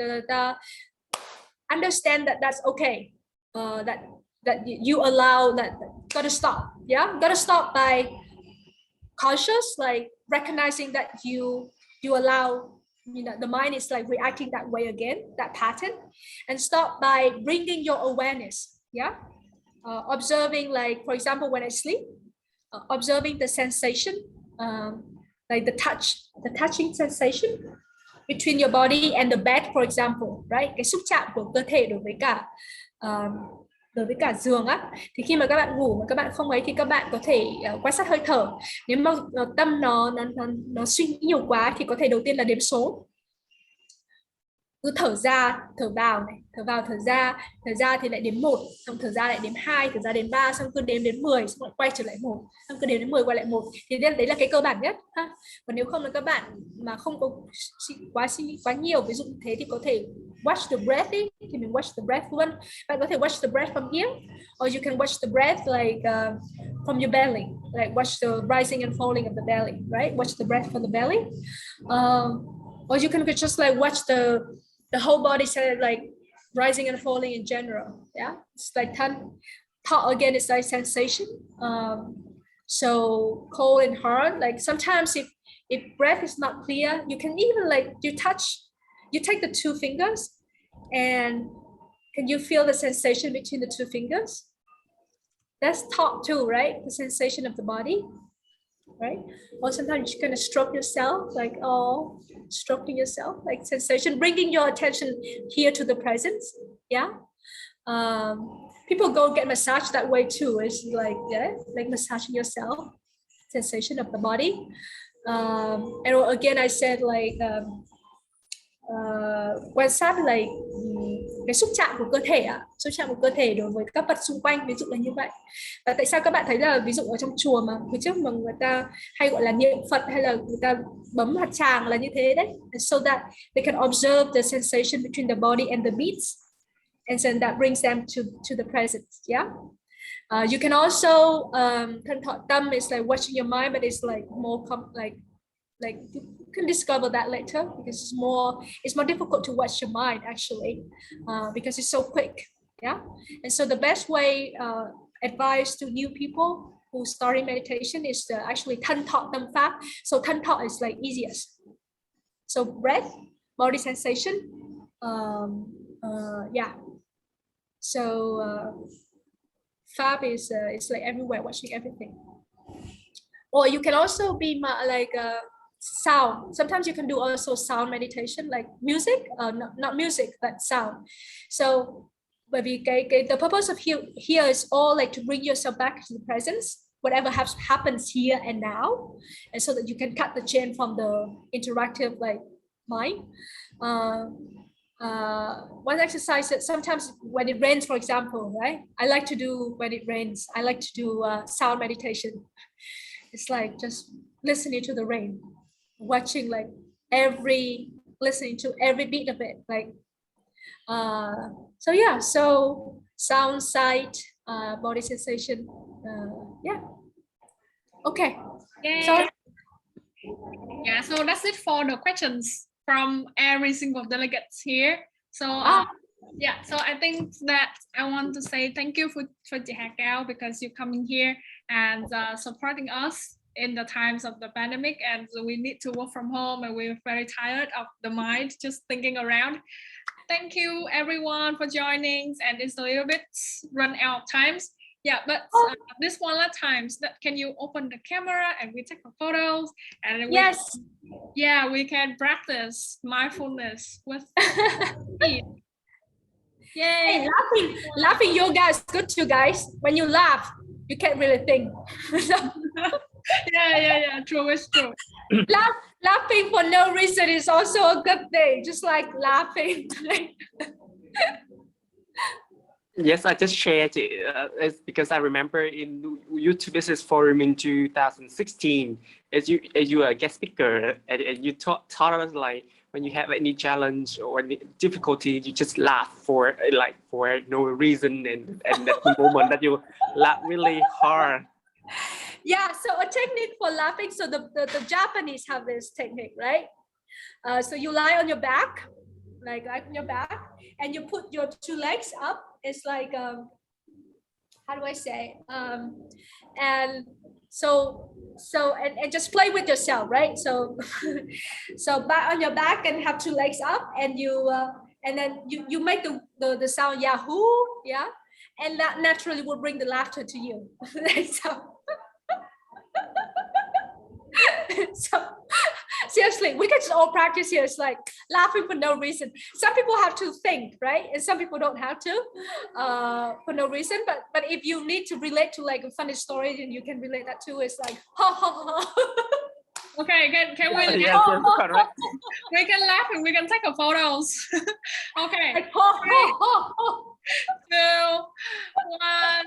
understand that that's okay. That you allow that, gotta stop. Yeah, gotta stop by conscious, like recognizing that you allow the mind is like reacting that way again, that pattern, and stop by bringing your awareness. Yeah, observing, like for example, when I sleep, observing the sensation, like the touching sensation between your body and the bed, for example, right? Cái xúc chạm của cơ thể đối với cả giường á, thì khi mà các bạn ngủ mà các bạn không ấy, thì các bạn có thể quan sát hơi thở. Nếu mà tâm nó suy nghĩ nhiều quá thì có thể đầu tiên là đếm số. cứ thở ra thở vào này, thở vào thở ra thì lại đếm 1, xong thở ra lại đếm 2, thở ra đến 3, xong cứ đếm đến 10, xong lại quay trở lại 1, xong cứ đếm đến 10 quay lại 1, thì đấy là cái cơ bản nhất ha. Còn nếu không là các bạn mà không có quá nhiều ví dụ như thế thì có thể watch the breath đi, thì mình watch the breath luôn. Bạn có thể watch the breath from here, or you can watch the breath like from your belly, like watch the rising and falling of the belly, right? Watch the breath from the belly, or you can just like watch the whole body like rising and falling in general. Yeah, it's like thought again, it's like sensation. So cold and hard, like sometimes if breath is not clear, you can even like you take the 2 fingers and can you feel the sensation between the 2 fingers? That's thought too, right? The sensation of the body, right? Or sometimes you're gonna stroke yourself, like stroking yourself, like sensation, bringing your attention here to the presence. Yeah. People go get massage that way too. It's like like massaging yourself, sensation of the body. And again, I said like quan sát là cái xúc chạm của cơ thể xúc chạm của cơ thể đối với các vật xung quanh, ví dụ là như vậy. Và tại sao các bạn thấy là ví dụ ở trong chùa mà hồi trước mà người ta hay gọi là niệm Phật hay là người ta bấm hạt tràng là như thế đấy, so that they can observe the sensation between the body and the beats, and then that brings them to the present. Yeah. You can also thân thọ tâm is like watching your mind, but it's like more like you can discover that later, because it's more difficult to watch your mind actually, because it's so quick. Yeah. And so the best way advice to new people who starting meditation is to actually thân thọ tâm pháp. So thân thọ is like easiest, so breath, body sensation, yeah. So Fab is it's like everywhere, watching everything. Or you can also be like sound. Sometimes you can do also sound meditation, like music, not music, but sound. So maybe the purpose of here is all like to bring yourself back to the presence, whatever happens here and now, and so that you can cut the chain from the interactive like mind. One exercise that sometimes when it rains, for example, right? I like to do when it rains. I like to do sound meditation. It's like just listening to the rain, watching like listening to every beat of it. Like, so yeah, so sound, sight, body sensation. Yeah. Okay. Yay. So yeah, so that's it for the questions from every single delegates here. So yeah, so I think that I want to say thank you for Chika Cao, because you're coming here and supporting us in the times of the pandemic, and we need to work from home and we're very tired of the mind just thinking around. Thank you everyone for joining, and it's a little bit run out of times. Yeah, but this one last time, so can you open the camera and we take the photos, and yes, we can practice mindfulness with me. Yay! Hey, laughing yoga is good too, guys. When you laugh, you can't really think. yeah, true, it's true. Laughing for no reason is also a good thing, just like laughing. Yes, I just shared it. It's because I remember in YouTube Business Forum in 2016, as you are a guest speaker, and you taught us like when you have any challenge or any difficulty, you just laugh for no reason, and that's the moment that you laugh really hard. Yeah, so a technique for laughing. So the Japanese have this technique, right? So you lie on your back, like on your back, and you put your 2 legs up. It's like how do I say? And so and just play with yourself, right? So so back on your back and have 2 legs up, and you and then you make the sound Yahoo, yeah, and that naturally will bring the laughter to you. So seriously, we can just all practice here. It's like laughing for no reason. Some people have to think, right? And some people don't have to for no reason. But if you need to relate to like a funny story, then you can relate that too. It's like ha ha ha. Okay, can we Yes, laugh? yes, correct. We can laugh and we can take a photos. Okay, Like, ho, ho, ho, ho. 2, 1.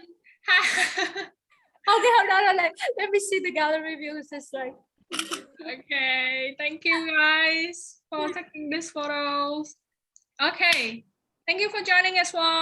Okay, hold on. Let me see the gallery views. It's like, Okay, thank you guys for taking these photos. Okay, thank you for joining as well.